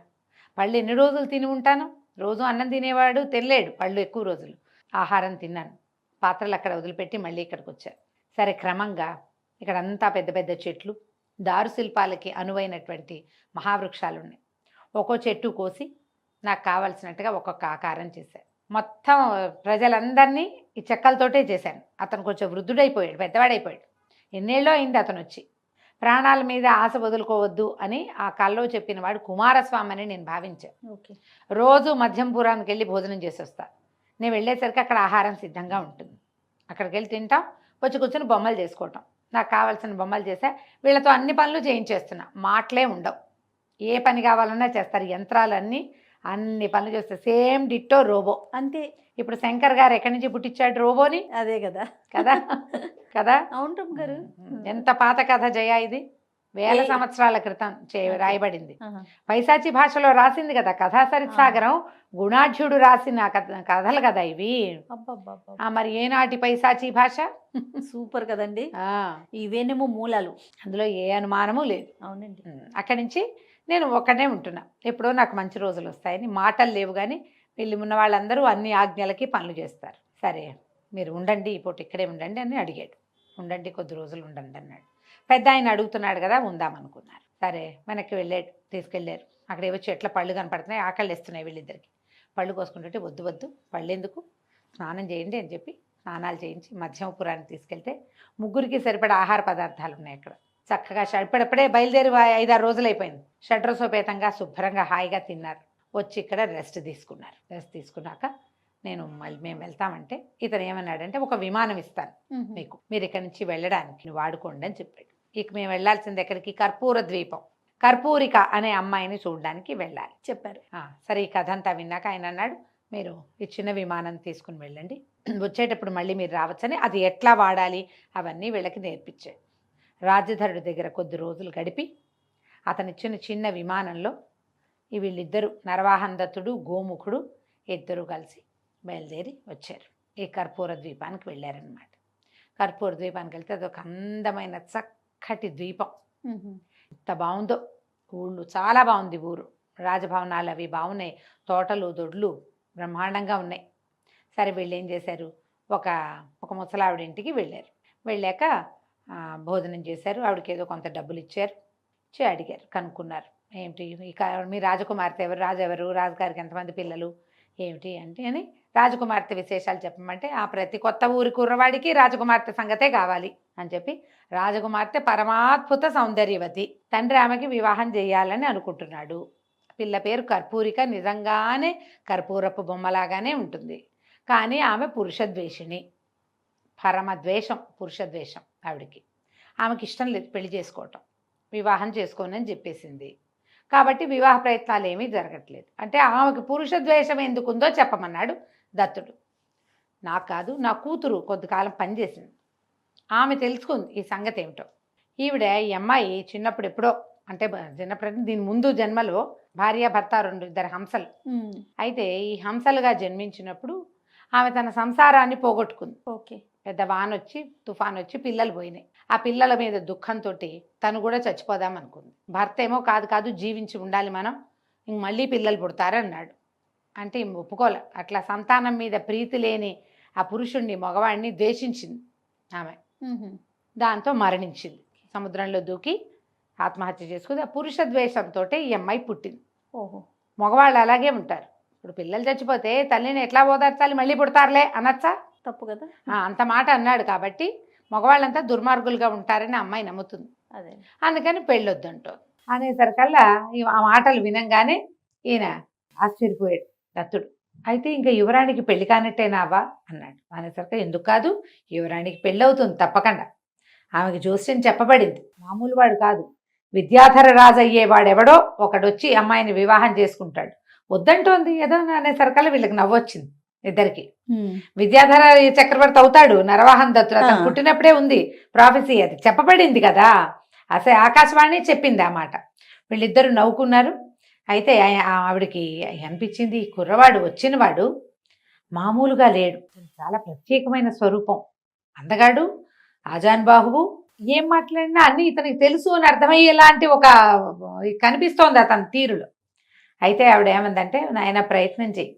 పళ్ళు ఎన్ని రోజులు తిని ఉంటాను? రోజు అన్నం తినేవాడు తినలేడు, పళ్ళు ఎక్కువ రోజులు. ఆహారం తిన్నాను. పాత్రలు అక్కడ వదిలిపెట్టి మళ్ళీ ఇక్కడికి వచ్చాను. సరే, క్రమంగా ఇక్కడంతా పెద్ద పెద్ద చెట్లు, దారు శిల్పాలకి అనువైనటువంటి మహావృక్షాలు ఉన్నాయి. ఒక్కో చెట్టు కోసి నాకు కావాల్సినట్టుగా ఒక్కొక్క ఆకారం చేశాను. మొత్తం ప్రజలందరినీ ఈ చెక్కలతోటే చేశాను. అతను కొంచెం వృద్ధుడైపోయాడు, పెద్దవాడైపోయాడు. ఎన్నేళ్ళో అయింది అతను వచ్చి. ప్రాణాల మీద ఆశ వదులుకోవద్దు అని ఆ కల్లో చెప్పిన వాడు కుమారస్వామి అని నేను భావించాను. రోజు మధ్యంపురానికి వెళ్ళి భోజనం చేసి వస్తా. నేను వెళ్ళేసరికి అక్కడ ఆహారం సిద్ధంగా ఉంటుంది. అక్కడికి వెళ్ళి తింటాం, వచ్చి కూర్చొని బొమ్మలు చేసుకోవటం. నాకు కావాల్సిన బొమ్మలు చేసా. వీళ్ళతో అన్ని పనులు చేయించేస్తున్నా. మాటలే ఉండవు, ఏ పని కావాలన్నా చేస్తారు. యంత్రాలన్నీ అన్ని పనులు చేస్తారు. సేమ్ డిట్టో రోబో అంతే. ఇప్పుడు శంకర్ గారు ఎక్కడి నుంచి పుట్టించాడు రోబోని? అదే కదా కదా కదా అవును గారు. ఎంత పాత కథ జయ, ఇది 1000 సంవత్సరాల క్రితం రాయబడింది. పైశాచి భాషలో రాసింది కదా కథా సరిత్సాగరం. గుణాఢ్యుడు రాసిన కథలు కదా ఇవి. మరి ఏనాటి పైశాచి భాష? సూపర్ కదండి. ఇవేనేమో మూలాలు, అందులో ఏ అనుమానము లేదు. అవునండి. అక్కడి నుంచి నేను ఒక్కడే ఉంటున్నా. ఎప్పుడో నాకు మంచి రోజులు వస్తాయని. మాటలు లేవు కానీ వీళ్ళు ఉన్న వాళ్ళందరూ అన్ని ఆజ్ఞలకి పనులు చేస్తారు. సరే, మీరు ఉండండి, ఈ పూట ఇక్కడే ఉండండి అని అడిగాడు. ఉండండి, కొద్ది రోజులు ఉండండి అన్నాడు. పెద్ద ఆయన అడుగుతున్నాడు కదా, ఉందామనుకున్నారు. సరే, వెనక్కి వెళ్ళాడు, తీసుకెళ్ళారు. అక్కడ ఏవో చెట్ల పళ్ళు కనపడుతున్నాయి, ఆకలి వేస్తున్నాయి వీళ్ళిద్దరికి. పళ్ళు కోసుకుంటుంటే వద్దు వద్దు, పళ్ళు ఎందుకు, స్నానం చేయండి అని చెప్పి స్నానాలు చేయించి మధ్యమపురానికి తీసుకెళ్తే ముగ్గురికి సరిపడా ఆహార పదార్థాలు ఉన్నాయి అక్కడ. చక్కగా ఇప్పుడప్పుడే బయలుదేరి 5-6 రోజులు అయిపోయింది. షడ్రసోపేతంగా శుభ్రంగా హాయిగా తిన్నారు. వచ్చి ఇక్కడ రెస్ట్ తీసుకున్నారు. రెస్ట్ తీసుకున్నాక మేము వెళ్తామంటే ఇతను ఏమన్నాడంటే, ఒక విమానం ఇస్తాను మీకు, మీరు ఇక్కడి నుంచి వెళ్ళడానికి వాడుకోండి అని చెప్పాడు. ఇక మేము వెళ్ళాల్సింది ఎక్కడికి? కర్పూర ద్వీపం. కర్పూరిక అనే అమ్మాయిని చూడడానికి వెళ్ళాలి చెప్పారు. సరే, ఈ కథ అంతా విన్నాక ఆయన అన్నాడు, మీరు ఈ చిన్న విమానం తీసుకుని వెళ్ళండి, వచ్చేటప్పుడు మళ్ళీ మీరు రావచ్చని. అది ఎట్లా వాడాలి అవన్నీ వీళ్ళకి నేర్పించాడు. రాజధరుడి దగ్గర కొద్ది రోజులు గడిపి అతనిచ్చిన చిన్న విమానంలో వీళ్ళిద్దరూ, నరవాహన దత్తుడు, గోముఖుడు ఇద్దరు కలిసి బయలుదేరి వచ్చారు. ఈ కర్పూర ద్వీపానికి వెళ్ళారనమాట. కర్పూర ద్వీపానికి వెళ్తే అదొక అందమైన చక్కటి ద్వీపం. ఎంత బాగుందో ఊళ్ళు, చాలా బాగుంది ఊరు. రాజభవనాలు అవి బాగున్నాయి, తోటలు దొడ్లు బ్రహ్మాండంగా ఉన్నాయి. సరే వీళ్ళు ఏం చేశారు, ఒక ముసలావిడ ఇంటికి వెళ్ళారు. వెళ్ళాక భోజనం చేశారు. ఆవిడకి ఏదో కొంత డబ్బులు ఇచ్చారు. అడిగారు, కనుక్కున్నారు, ఏమిటి మీ రాజకుమార్తె ఎవరు, రాజు ఎవరు, రాజుగారికి ఎంతమంది పిల్లలు ఏమిటి అంటే అని రాజకుమార్తె విశేషాలు చెప్పమంటే, ఆ ప్రతి కొత్త ఊరి కుర్రవాడికి రాజకుమార్తె సంగతే కావాలి అని చెప్పి, రాజకుమార్తె పరమాద్భుత సౌందర్యవతి, తండ్రి ఆమెకి వివాహం చేయాలని అనుకుంటున్నాడు. పిల్ల పేరు కర్పూరిక, నిజంగానే కర్పూరపు బొమ్మలాగానే ఉంటుంది. కానీ ఆమె పురుషద్వేషిణి, పరమద్వేషం, పురుషద్వేషం ఆవిడికి. ఆమెకి ఇష్టం లేదు పెళ్లి చేసుకోవటం, వివాహం చేసుకోనని చెప్పేసింది. కాబట్టి వివాహ ప్రయత్నాలు ఏమీ జరగట్లేదు. అంటే ఆమెకు పురుషద్వేషం ఎందుకుందో చెప్పమన్నాడు దత్తుడు. నాకు కాదు, నా కూతురు కొంతకాలం పనిచేసింది, ఆమె తెలుసుకుంది ఈ సంగతి ఏమిటో. ఈవిడ ఈ అమ్మాయి చిన్నప్పుడు ఎప్పుడో, అంటే చిన్నప్పుడు దీని ముందు జన్మలో భార్యాభర్త ఇద్దరు హంసలు. అయితే ఈ హంసలుగా జన్మించినప్పుడు ఆమె తన సంసారాన్ని పోగొట్టుకుంది. ఓకే. పెద్ద వానొచ్చి తుఫాన్ వచ్చి పిల్లలు పోయినాయి. ఆ పిల్లల మీద దుఃఖంతో తను కూడా చచ్చిపోదాం అనుకుంది. భర్త ఏమో కాదు జీవించి ఉండాలి మనం, ఇంక మళ్ళీ పిల్లలు పుడతారన్నాడు. అంటే ఒప్పుకోలే. అట్లా సంతానం మీద ప్రీతి లేని ఆ పురుషుణ్ణి, మగవాడిని ద్వేషించింది ఆమె. దాంతో మరణించింది, సముద్రంలో దూకి ఆత్మహత్య చేసుకుంది. ఆ పురుష ద్వేషంతో ఈ అమ్మాయి పుట్టింది. ఓహో. మగవాళ్ళు అలాగే ఉంటారు. ఇప్పుడు పిల్లలు చచ్చిపోతే తల్లిని ఎట్లా ఓదార్చాలి, మళ్ళీ పుడతారులే అనొచ్చా? తప్పు కదా. అంత మాట అన్నాడు. కాబట్టి మగవాళ్ళంతా దుర్మార్గులుగా ఉంటారని అమ్మాయి నమ్ముతుంది. అదే, అందుకని పెళ్ళొద్దంటో అనేసరికల్లా ఆ మాటలు వినంగానే ఈయన ఆశ్చర్యపోయాడు దత్తుడు. అయితే ఇంకా యువరాణికి పెళ్లి కానట్టేనావా అన్నాడు. అనేసరికి ఎందుకు కాదు, యువరాణికి పెళ్ళి అవుతుంది తప్పకుండా. ఆమెకి జోస్యం చెప్పబడింది, మామూలు వాడు కాదు, విద్యాధర రాజు అయ్యేవాడెవడో ఒకడొచ్చి అమ్మాయిని వివాహం చేసుకుంటాడు. వద్దంటోంది ఏదో అనేసరికల్లా వీళ్ళకి నవ్వొచ్చింది ఇద్దరికి. విద్యాధర చక్రవర్తి అవుతాడు నరవాహన దత్తుడు, అతను పుట్టినప్పుడే ఉంది ప్రాఫెసీ, అది చెప్పబడింది కదా, అసలు ఆకాశవాణి చెప్పింది ఆ మాట. వీళ్ళిద్దరూ నవ్వుకున్నారు. అయితే ఆవిడకి అనిపించింది, ఈ కుర్రవాడు వచ్చినవాడు మామూలుగా లేడు, చాలా ప్రత్యేకమైన స్వరూపం, అందగాడు, ఆజానుబాహువు, ఏం మాట్లాడినా అన్నీ ఇతనికి తెలుసు అని అర్థమయ్యేలాంటి ఒక కనిపిస్తోంది అతని తీరులో. అయితే ఆవిడ ఏమందంటే, నాయన ప్రయత్నం చెయ్యి,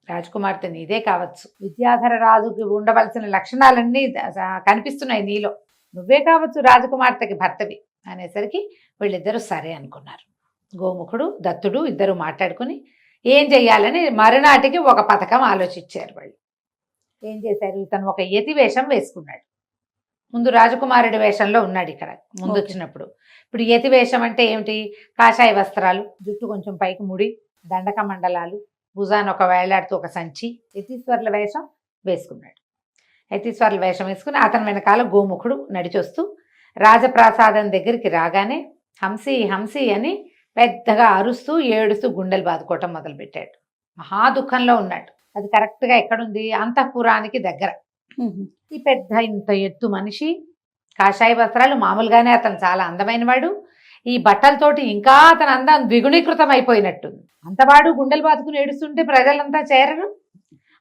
రాజకుమార్తె నీదే కావచ్చు, విద్యాధర రాజుకి ఉండవలసిన లక్షణాలన్నీ కనిపిస్తున్నాయి నీలో, నువ్వే కావచ్చు రాజకుమార్తెకి భర్తవి అనేసరికి వీళ్ళిద్దరూ సరే అనుకున్నారు. గోముఖుడు దత్తుడు ఇద్దరు మాట్లాడుకుని ఏం చెయ్యాలని మరునాటికి ఒక పథకం ఆలోచించారు. వాళ్ళు ఏం చేశారు, ఇతను ఒక యతి వేషం వేసుకున్నాడు. ముందు రాజకుమారుడి వేషంలో ఉన్నాడు ఇక్కడ ముందు వచ్చినప్పుడు. ఇప్పుడు యతి వేషం అంటే ఏమిటి, కాషాయ వస్త్రాలు, జుట్టు కొంచెం పైకి ముడి, దండక మండలాలు, భుజాన్ని ఒక వేలాడుతూ ఒక సంచి, యతీశ్వర్ల వేషం వేసుకున్నాడు. యతీశ్వర్ల వేషం వేసుకుని అతని వెనకాల గోముఖుడు నడిచొస్తూ రాజప్రాసాదం దగ్గరికి రాగానే హంసి హంసి అని పెద్దగా అరుస్తూ ఏడుస్తూ గుండెలు బాదుకోవటం మొదలుపెట్టాడు. మహా దుఃఖంలో ఉన్నాడు. అది కరెక్ట్గా ఎక్కడుంది, అంతఃపురానికి దగ్గర. ఈ పెద్ద ఇంత ఎత్తు మనిషి, కాషాయ వస్త్రాలు, మామూలుగానే అతను చాలా అందమైన వాడు, ఈ బట్టలతోటి ఇంకా అతను అందం ద్విగుణీకృతం అయిపోయినట్టుంది. అంతవాడు గుండెలు బాదుకుని ఏడుస్తుంటే ప్రజలంతా చేరరు.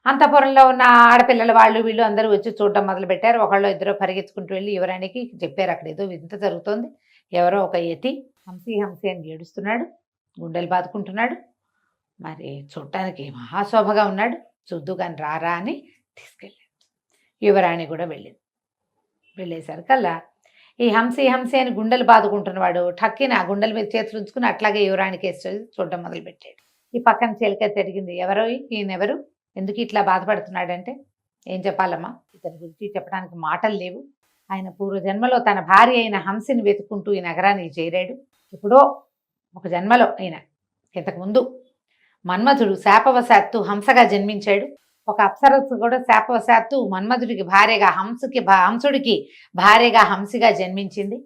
అంతఃపురంలో ఉన్న ఆడపిల్లల వాళ్ళు వీళ్ళు అందరూ వచ్చి చూడడం మొదలుపెట్టారు. ఒకళ్ళు ఇద్దరు పరిగెత్తుకుంటూ వెళ్ళి యువరానికి చెప్పారు, అక్కడ ఏదో వింత జరుగుతోంది, ఎవరో ఒక యతి హంసి హంసి అని ఏడుస్తున్నాడు, గుండెలు బాదుకుంటున్నాడు, మరి చూడటానికి మహాశోభగా ఉన్నాడు, చూద్దు కానీ రారా అని తీసుకెళ్ళాడు. యువరాణి కూడా వెళ్ళింది. వెళ్ళేసరికల్లా ఈ హంసి హంసి అని గుండెలు బాదుకుంటున్నవాడు ఠక్కిన ఆ గుండెల మీద చేతులు ఉంచుకుని అట్లాగే యువరాణికి వేసి చూడడం మొదలుపెట్టాడు. ఈ పక్కన చిలక తిరిగింది, ఎవరో ఈయనెవరు, ఎందుకు ఇట్లా బాధపడుతున్నాడంటే, ఏం చెప్పాలమ్మా, ఇతని గురించి చెప్పడానికి మాటలు లేవు. ఆయన పూర్వజన్మలో తన భార్య అయిన హంసిని వెతుకుంటూ ఈ నగరానికి చేరాడు. ఎప్పుడో ఒక జన్మలో అయిన ఇంతకుముందు మన్మథుడు శాపవశాత్తు హంసగా జన్మించాడు. ఒక అప్సరస్సు కూడా శాపవశాత్తు మన్మథుడికి భార్యగా హంసుడికి భార్యగా హంసిగా జన్మించింది.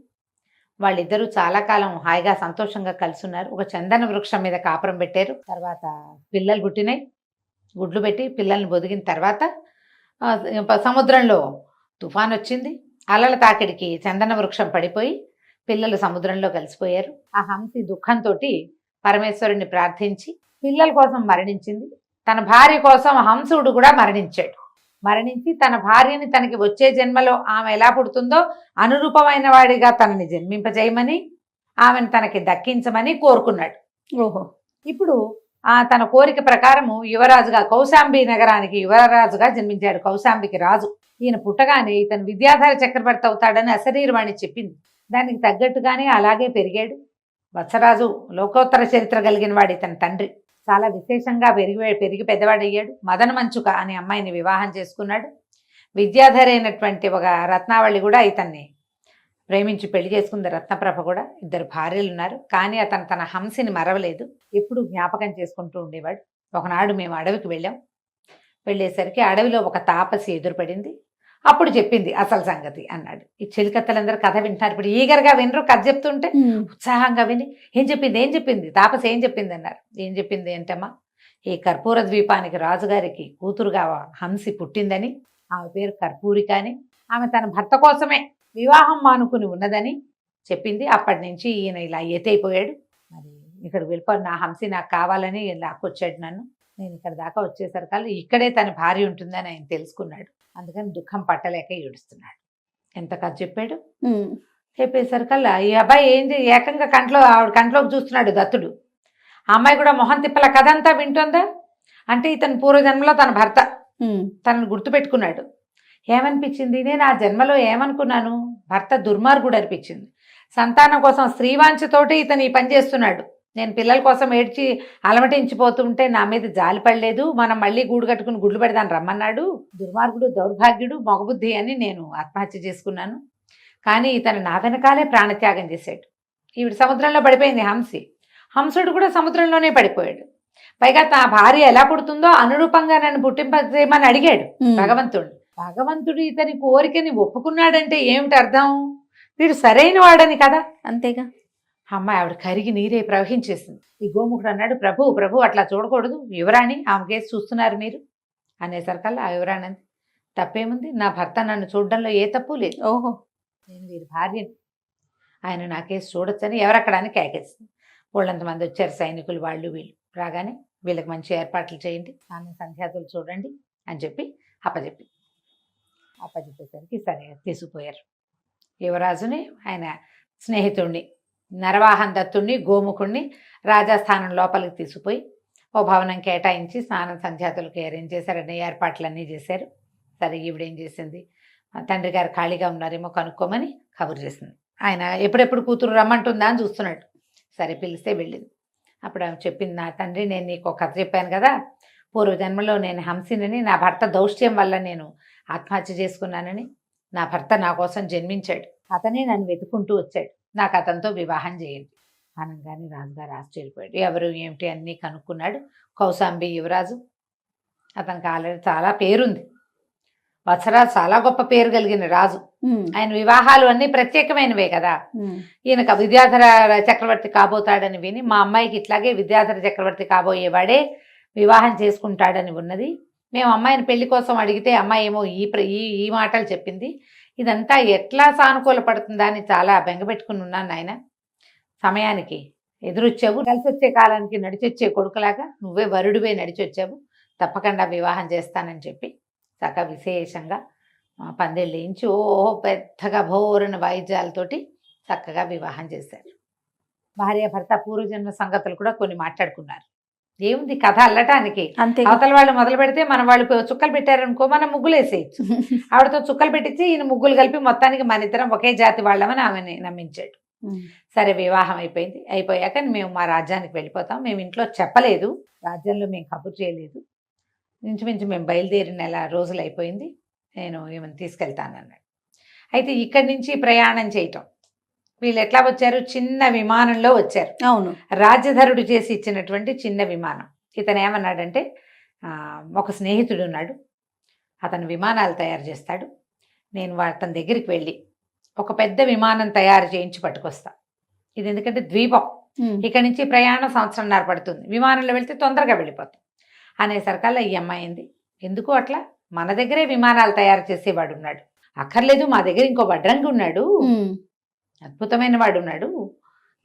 వాళ్ళిద్దరూ చాలా కాలం హాయిగా సంతోషంగా కలిసి ఉన్నారు. ఒక చందన వృక్షం మీద కాపురం పెట్టారు. తర్వాత పిల్లలు పుట్టినాయి. గుడ్లు పెట్టి పిల్లల్ని బొదిగిన తర్వాత సముద్రంలో తుఫాన్ వచ్చింది. అలల తాకిడికి చందన వృక్షం పడిపోయి పిల్లలు సముద్రంలో కలిసిపోయారు. ఆ హంసి దుఃఖంతో పరమేశ్వరుణ్ణి ప్రార్థించి పిల్లల కోసం మరణించింది. తన భార్య కోసం హంసుడు కూడా మరణించాడు. మరణించి తన భార్యని తనకి వచ్చే జన్మలో ఆమె ఎలా పుడుతుందో అనురూపమైన వాడిగా తనని జన్మింపజేయమని ఆమెను తనకి దక్కించమని కోరుకున్నాడు. ఓహో. ఇప్పుడు తన కోరిక ప్రకారము యువరాజుగా కౌశాంబి నగరానికి యువరాజుగా జన్మించాడు. కౌశాంబికి రాజు. ఈయన పుట్టగానే ఇతను విద్యాధర చక్రవర్తి అవుతాడని అశరీరవాణి చెప్పింది. దానికి తగ్గట్టుగానే అలాగే పెరిగాడు. వత్సరాజు లోకోత్తర చరిత్ర కలిగిన వాడు ఇతని తండ్రి. చాలా విశేషంగా పెరిగి పెద్దవాడయ్యాడు. మదన మంచుక అనే అమ్మాయిని వివాహం చేసుకున్నాడు. విద్యాధర అయినటువంటి ఒక రత్నావళి కూడా ఇతన్ని ప్రేమించి పెళ్లి చేసుకుంది. రత్నప్రభ కూడా. 2 భార్యలు ఉన్నారు. కానీ అతను తన హంసిని మరవలేదు. ఎప్పుడు జ్ఞాపకం చేసుకుంటూ ఉండేవాడు. ఒకనాడు మేము అడవికి వెళ్ళాం. వెళ్ళేసరికి అడవిలో ఒక తాపసి ఎదురుపడింది. అప్పుడు చెప్పింది అసలు సంగతి అన్నాడు. ఈ చెలికత్తలందరూ కథ వింటున్నారు. ఇప్పుడు ఈగర్గా వినరు. కథ చెప్తుంటే ఉత్సాహంగా విని ఏం చెప్పింది తాపసి ఏం చెప్పింది అన్నారు. ఏం చెప్పింది ఏంటమ్మా, ఈ కర్పూర ద్వీపానికి రాజుగారికి కూతురుగా హంసి పుట్టిందని, ఆమె పేరు కర్పూరిక అని, ఆమె తన భర్త కోసమే వివాహం మానుకుని ఉన్నదని చెప్పింది. అప్పటి నుంచి ఈయన ఇలా ఎతైపోయాడు. మరి ఇక్కడికి వెళ్ళిపోయి నా హంసి నాకు కావాలని లాక్కొచ్చాడు నన్ను. నేను ఇక్కడ దాకా వచ్చేసరికల్లా ఇక్కడే తన భార్య ఉంటుందని ఆయన తెలుసుకున్నాడు. అందుకని దుఃఖం పట్టలేక ఏడుస్తున్నాడు. ఎంత కథ చెప్పాడు. చెప్పేసరికల్లా ఈ అబ్బాయి ఏకంగా ఆవిడ కంట్లోకి చూస్తున్నాడు దత్తుడు. ఆ అమ్మాయి కూడా మొహం తిప్పల కథ అంతా వింటుందా. అంటే ఇతను పూర్వజన్మలో తన భర్త తనను గుర్తుపెట్టుకున్నాడు. ఏమనిపించింది, నేను ఆ జన్మలో ఏమనుకున్నాను, భర్త దుర్మార్గుడు అనిపించింది. సంతానం కోసం స్త్రీవాంఛతోటి ఇతను ఈ పని చేస్తున్నాడు. నేను పిల్లల కోసం ఏడ్చి అలమటించిపోతుంటే నా మీద జాలి పడలేదు. మనం మళ్ళీ గూడు కట్టుకుని గుడ్లు పెడదాన్ని రమ్మన్నాడు. దుర్మార్గుడు, దౌర్భాగ్యుడు, మగబుద్ధి అని నేను ఆత్మహత్య చేసుకున్నాను. కానీ ఇతను నా వెనకాలే ప్రాణత్యాగం చేశాడు. ఈవిడ సముద్రంలో పడిపోయింది హంసి. హంసుడు కూడా సముద్రంలోనే పడిపోయాడు. పైగా నా భార్య ఎలా పుడుతుందో అనురూపంగా నన్ను పుట్టింపజేయమని అడిగాడు భగవంతుడు. భగవంతుడు ఇతని కోరికని ఒప్పుకున్నాడంటే ఏమిటి అర్థం, వీడు సరైన వాడని కదా. అంతేగా. అమ్మాయి ఆవిడ కరిగి నీరే ప్రవహించేసింది. ఈ గోముఖుడు అన్నాడు, ప్రభు అట్లా చూడకూడదు, యువరాణి ఆమె కేసు చూస్తున్నారు మీరు అనేసరికల్లా ఆ యువరాణి అంది, తప్పేముంది, నా భర్త నన్ను చూడడంలో ఏ తప్పు లేదు. ఓహో, నేను వీరి భార్యని, ఆయన నా కేసు చూడొచ్చని ఎవరక్కడానికి కేకేస్తుంది. వాళ్ళంతమంది వచ్చారు సైనికులు, వాళ్ళు వీళ్ళు. రాగానే వీళ్ళకి మంచి ఏర్పాట్లు చేయండి, స్నానం సంధ్యాతులు చూడండి అని చెప్పి అప్పచెప్పేసరికి సరే తీసుకుపోయారు. యువరాజుని ఆయన స్నేహితుడిని నరవాహన దత్తుడిని గోముఖుడిని రాజాస్థానం లోపలికి తీసుకుపోయి ఓ భవనం కేటాయించి స్నానం సంధ్యాతులకు అరేంజ్ చేశారు. అన్ని ఏర్పాట్లన్నీ చేశారు. సరే ఈవిడేం చేసింది, తండ్రి గారు ఖాళీగా ఉన్నారేమో కనుక్కోమని కబురు చేసింది. ఆయన ఎప్పుడెప్పుడు కూతురు రమ్మంటుందా అని చూస్తున్నాడు. సరే పిలిస్తే వెళ్ళింది. అప్పుడు ఆమె చెప్పింది, నా తండ్రి నేను నీకు ఒక కథ చెప్పాను కదా, పూర్వజన్మలో నేను హంసినని, నా భర్త దౌష్ట్యం వల్ల నేను ఆత్మహత్య చేసుకున్నానని, నా భర్త నా కోసం జన్మించాడు, అతనే నన్ను వెతుకుంటూ వచ్చాడు, నాకు అతనితో వివాహం చేయండి అనగానే రాజుగారు ఆశ్చర్యపోయాడు. ఎవరు ఏమిటి అన్నీ కనుక్కున్నాడు. కౌశాంబి యువరాజు, అతనికి ఆల్రెడీ చాలా పేరుంది. వత్సరాజు చాలా గొప్ప పేరు కలిగిన రాజు. ఆయన వివాహాలు అన్నీ ప్రత్యేకమైనవే కదా. ఈయనకు విద్యాధర చక్రవర్తి కాబోతాడని విని, మా అమ్మాయికి ఇట్లాగే విద్యాధర చక్రవర్తి కాబోయేవాడే వివాహం చేసుకుంటాడని ఉన్నది. మేము అమ్మాయిని పెళ్లి కోసం అడిగితే అమ్మాయి ఏమో ఈ మాటలు చెప్పింది. ఇదంతా ఎట్లా సానుకూల పడుతుందా అని చాలా బెంగపెట్టుకుని ఉన్నాను నాయన. సమయానికి ఎదురొచ్చావు, కలిసి వచ్చే కాలానికి నడిచొచ్చే కొడుకులాగా నువ్వే వరుడివే నడిచొచ్చావు, తప్పకుండా వివాహం చేస్తానని చెప్పి చక్కగా విశేషంగా పందిళ్ళు వేయించి పెద్దగా భోరణ వాయిద్యాలతోటి చక్కగా వివాహం చేశారు. భార్య భర్త పూర్వజన్మ సంగతులు కూడా కొన్ని మాట్లాడుకున్నారు. ఏముంది కథ అల్లటానికి, అవతల వాళ్ళు మొదలు పెడితే మన వాళ్ళు చుక్కలు పెట్టారనుకో మనం ముగ్గులు వేసేయచ్చు. ఆవిడతో చుక్కలు పెట్టించి ఈయన ముగ్గులు కలిపి మొత్తానికి మన ఇద్దరం ఒకే జాతి వాళ్ళమని ఆమెని నమ్మించాడు. సరే వివాహం అయిపోయింది. అయిపోయాక మేము మా రాజ్యానికి వెళ్ళిపోతాం, మేము ఇంట్లో చెప్పలేదు, రాజ్యంలో మేము కబురు చేయలేదు, ఇంచుమించు మేము బయలుదేరి నెల రోజులు అయిపోయింది, నేను ఏమైనా తీసుకెళ్తానన్నాడు. అయితే ఇక్కడి నుంచి ప్రయాణం చేయటం, వీళ్ళు ఎట్లా వచ్చారు, చిన్న విమానంలో వచ్చారు. అవును, రాజ్యధరుడు చేసి ఇచ్చినటువంటి చిన్న విమానం. ఇతను ఏమన్నాడంటే, ఒక స్నేహితుడు ఉన్నాడు, అతను విమానాలు తయారు చేస్తాడు, నేను అతని దగ్గరికి వెళ్ళి ఒక పెద్ద విమానం తయారు చేయించి పట్టుకొస్తా. ఇది ఎందుకంటే ద్వీపం, ఇక్కడి నుంచి ప్రయాణం సంవత్సరంన్నర పడుతుంది, విమానంలో వెళ్తే తొందరగా వెళ్ళిపోతాం అనేసరికల్లా ఈ అమ్మాయింది, ఎందుకు అట్లా, మన దగ్గరే విమానాలు తయారు చేసేవాడు ఉన్నాడు, అక్కర్లేదు మా దగ్గర ఇంకో వడ్రంగి ఉన్నాడు, అద్భుతమైన వాడు ఉన్నాడు,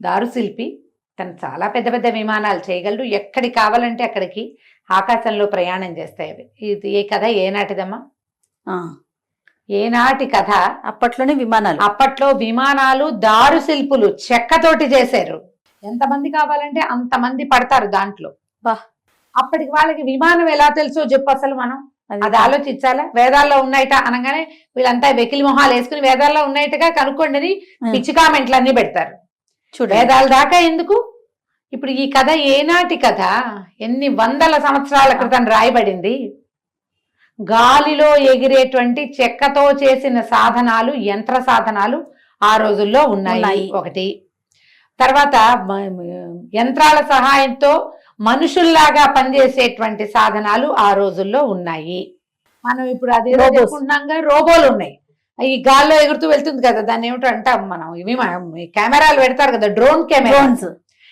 దారుశిల్పి, తను చాలా పెద్ద పెద్ద విమానాలు చేయగలడు, ఎక్కడికి కావాలంటే అక్కడికి ఆకాశంలో ప్రయాణం చేస్తాయి అవి. ఇది ఏ కథ ఏనాటిదమ్మా ఆ, ఏనాటి కథ. అప్పట్లోనే విమానాలు. అప్పట్లో విమానాలు దారు శిల్పులు చెక్కతోటి చేశారు. ఎంతమంది కావాలంటే అంతమంది పడతారు దాంట్లో. బా. అప్పటికి వాళ్ళకి విమానం ఎలా తెలుసో చెప్పు అసలు. మనం అది అది ఆలోచించాలా? వేదాల్లో ఉన్నాయిట అనగానే వీళ్ళంతా వెకిలి మొహాలు వేసుకుని వేదాల్లో ఉన్నాయిటగా కనుక్కోండి అని పిచ్చి కామెంట్లు అన్ని పెడతారు. చూడండి. వేదాల దాకా ఎందుకు? ఇప్పుడు ఈ కథ ఏనాటి కథ? ఎన్ని వందల సంవత్సరాల క్రితం రాయబడింది. గాలిలో ఎగిరేటువంటి చెక్కతో చేసిన సాధనాలు, యంత్ర సాధనాలు ఆ రోజుల్లో ఉన్నాయి. ఒకటి. తర్వాత యంత్రాల సహాయంతో మనుషుల్లాగా పనిచేసేటువంటి సాధనాలు ఆ రోజుల్లో ఉన్నాయి. మనం ఇప్పుడు అదే చెప్పుకుంటున్నాగా రోబోలు ఉన్నాయి. ఈ గాల్లో ఎగురుతూ వెళ్తుంది కదా, దాన్ని ఏమిటో అంటాం మనం. ఇవి కెమెరాలు పెడతారు కదా, డ్రోన్ కెమెరాస్.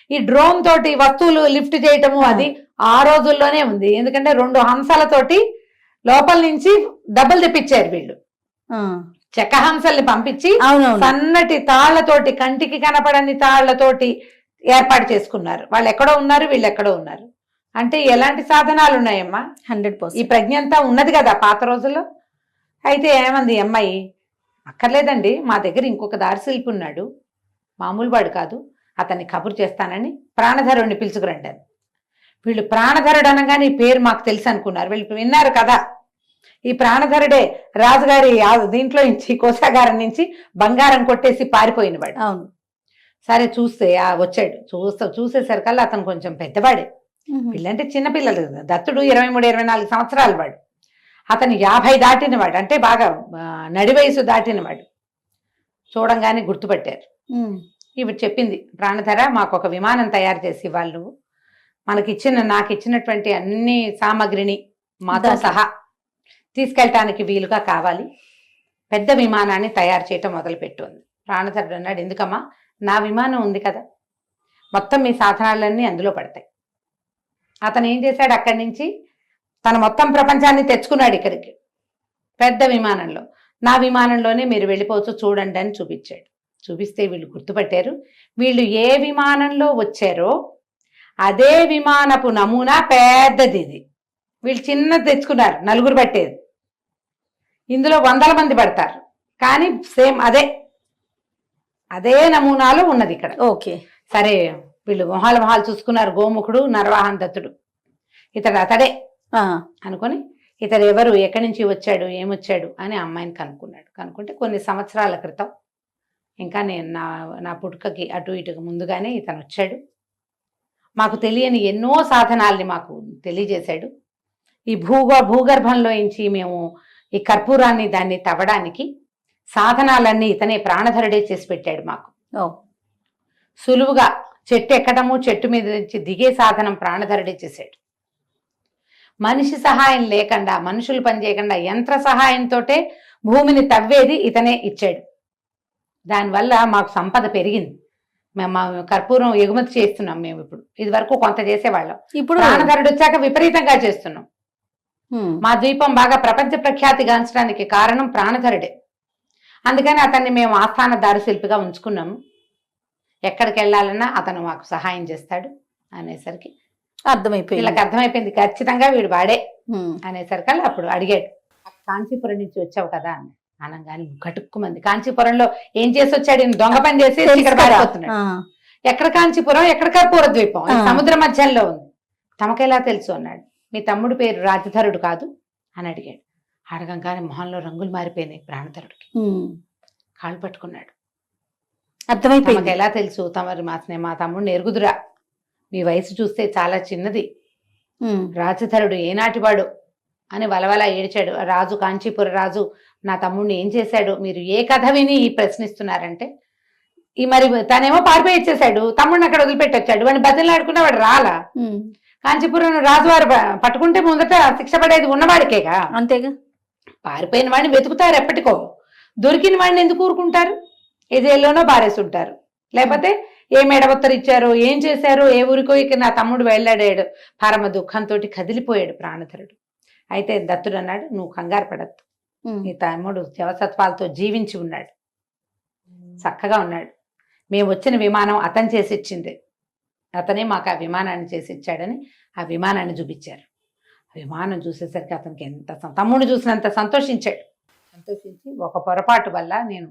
ఈ డ్రోన్ తోటి వస్తువులు లిఫ్ట్ చేయటము అది ఆ రోజుల్లోనే ఉంది. ఎందుకంటే 2 హంసలతోటి లోపల నుంచి డబ్బులు తెప్పించారు వీళ్ళు. చెక్క హంసల్ని పంపించి సన్నటి తాళ్లతోటి, కంటికి కనపడని తాళ్లతోటి ఏర్పాటు చేసుకున్నారు. వాళ్ళు ఎక్కడో ఉన్నారు, వీళ్ళు ఎక్కడో ఉన్నారు. అంటే ఎలాంటి సాధనాలు ఉన్నాయమ్మా? 100%. ఈ ప్రజ్ఞ అంతా ఉన్నది కదా పాత రోజుల్లో. అయితే ఏమంది అమ్మాయి, అక్కర్లేదండి మా దగ్గర ఇంకొక దారిశిల్పి ఉన్నాడు, మామూలు వాడు కాదు, అతన్ని కబురు చేస్తానని ప్రాణధరుడిని పిలుచుకురండి అని. వీళ్ళు ప్రాణధరుడు అనగానే ఈ పేరు మాకు తెలుసు అనుకున్నారు. వీళ్ళు విన్నారు కదా, ఈ ప్రాణధరుడే రాజుగారి దీంట్లో నుంచి, కోశాగారం నుంచి బంగారం కొట్టేసి పారిపోయిన వాడు. అవును. సరే చూస్తే వచ్చాడు. చూసేసరికల్లా అతను కొంచెం పెద్దవాడే. పిల్లంటే చిన్నపిల్లలు, దత్తుడు 23-24 సంవత్సరాలు వాడు. అతను 50 దాటిన వాడు, అంటే బాగా నడి వయసు దాటిన వాడు. చూడంగానే గుర్తుపట్టారు. ఇవి చెప్పింది, ప్రాణధర మాకు ఒక విమానం తయారు చేసి వాళ్ళు నాకు ఇచ్చినటువంటి అన్ని సామాగ్రిని మాతో సహా తీసుకెళ్ళటానికి వీలుగా కావాలి, పెద్ద విమానాన్ని తయారు చేయటం మొదలుపెట్టుంది. ప్రాణధరుడు అన్నాడు, ఎందుకమ్మా, నా విమానం ఉంది కదా, మొత్తం మీ సాధనాలన్నీ అందులో పడతాయి. అతను ఏం చేశాడు, అక్కడి నుంచి తన మొత్తం ప్రపంచాన్ని తెచ్చుకున్నాడు ఇక్కడికి పెద్ద విమానంలో. నా విమానంలోనే మీరు వెళ్ళిపోవచ్చు చూడండి అని చూపించాడు. చూపిస్తే వీళ్ళు గుర్తుపట్టారు. వీళ్ళు ఏ విమానంలో వచ్చారో అదే విమానపు నమూనా పెద్దది ఇది. వీళ్ళు చిన్నది తెచ్చుకున్నారు, 4 పట్టేది. ఇందులో 100 మంది పడతారు, కానీ సేమ్ అదే నమూనాలో ఉన్నది ఇక్కడ. ఓకే. సరే వీళ్ళు మొహాలు చూసుకున్నారు, గోముఖుడు, నరవాహన దత్తుడు. అతడే అనుకొని, ఇతడు ఎవరు, ఎక్కడి నుంచి వచ్చాడు, ఏమొచ్చాడు అని అమ్మాయిని కనుక్కుంటే కొన్ని సంవత్సరాల క్రితం, ఇంకా నేను నా పుట్టుకకి అటు ఇటుకు ముందుగానే ఇతను వచ్చాడు. మాకు తెలియని ఎన్నో సాధనాల్ని మాకు తెలియజేశాడు. ఈ భూగర్భంలో నుంచి మేము ఈ కర్పూరాన్ని దాన్ని తవ్వడానికి సాధనాలన్నీ ఇతనే ప్రాణధరుడే చేసి పెట్టాడు మాకు. సులువుగా చెట్టు ఎక్కడము, చెట్టు మీద నుంచి దిగే సాధనం ప్రాణధరుడే చేశాడు. మనిషి సహాయం లేకుండా, మనుషులు పనిచేయకుండా యంత్ర సహాయంతో భూమిని తవ్వేది ఇతనే ఇచ్చాడు. దానివల్ల మాకు సంపద పెరిగింది. మేము కర్పూరం ఎగుమతి చేస్తున్నాం. మేము ఇప్పుడు, ఇది వరకు కొంత చేసేవాళ్ళం, ఇప్పుడు ప్రాణధరుడు వచ్చాక విపరీతంగా చేస్తున్నాం. మా ద్వీపం బాగా ప్రపంచ ప్రఖ్యాతి గాంచడానికి కారణం ప్రాణధరుడే. అందుకని అతన్ని మేము ఆస్థాన దారుశిల్పిగా ఉంచుకున్నాము. ఎక్కడికి వెళ్ళాలన్నా అతను మాకు సహాయం చేస్తాడు అనేసరికి వీళ్ళకి అర్థమైపోయింది, ఖచ్చితంగా వీడు వాడే అనేసరికి అప్పుడు అడిగాడు, కాంచీపురం నుంచి వచ్చావు కదా అని అనగానే గటుక్కుమంది. కాంచీపురంలో ఏం చేసి వచ్చాడు, దొంగ పని చేసి ఇక్కడ పారిపోతున్నాడు. ఎక్కడ కాంచీపురం, ఎక్కడ కర్పూర ద్వీపం, సముద్ర మధ్యంలో ఉంది. తమకెలా తెలుసు అన్నాడు. మీ తమ్ముడు పేరు రాజధరుడు కాదు అని అడిగాడు. అడగంగానే మొహంలో రంగులు మారిపోయినాయి ప్రాణధరుడికి. కాళ్ళు పట్టుకున్నాడు. అర్థమైపోయింది, ఎలా తెలుసు, తమరి మా తమ్ముడిని ఎరుగుదురా, మీ వయసు చూస్తే చాలా చిన్నది, రాజధరుడు ఏనాటివాడు అని వలవలా ఏడ్చాడు. రాజు, కాంచీపుర రాజు నా తమ్ముడిని ఏం చేశాడు, మీరు ఏ కథ విని ఈ ప్రశ్నిస్తున్నారంటే, ఈ మరి తనేమో పారిపోయి ఇచ్చేశాడు, తమ్ముడిని అక్కడ వదిలిపెట్టి వచ్చాడు. వాడిని బతిలాడుకున్నా వాడు రాలా. కాంచీపురం రాజువారు పట్టుకుంటే ముందట శిక్ష పడేది ఉన్నవాడికేగా, అంతేగా. పారిపోయిన వాడిని వెతుకుతారు ఎప్పటికో, దొరికిన వాడిని ఎందుకు ఊరుకుంటారు, ఏ జైల్లోనో బారేస్తుంటారు. లేకపోతే ఏ మెడబొత్తరు ఇచ్చారో, ఏం చేశారో, ఏ ఊరికో ఇక నా తమ్ముడు వెళ్ళాడాడు. పరమ దుఃఖంతో కదిలిపోయాడు ప్రాణధరుడు. అయితే దత్తుడు అన్నాడు, నువ్వు కంగారు పడద్దు, నీ తమ్ముడు జవసత్వాలతో జీవించి ఉన్నాడు, చక్కగా ఉన్నాడు. మేము వచ్చిన విమానం అతను చేసి ఇచ్చింది, అతనే మాకు ఆ విమానాన్ని చేసి ఇచ్చాడని ఆ విమానాన్ని చూపించారు. విమానం చూసేసరికి అతనికి తమ్ముడు చూసినంత సంతోషించాడు. సంతోషించి ఒక పొరపాటు వల్ల నేను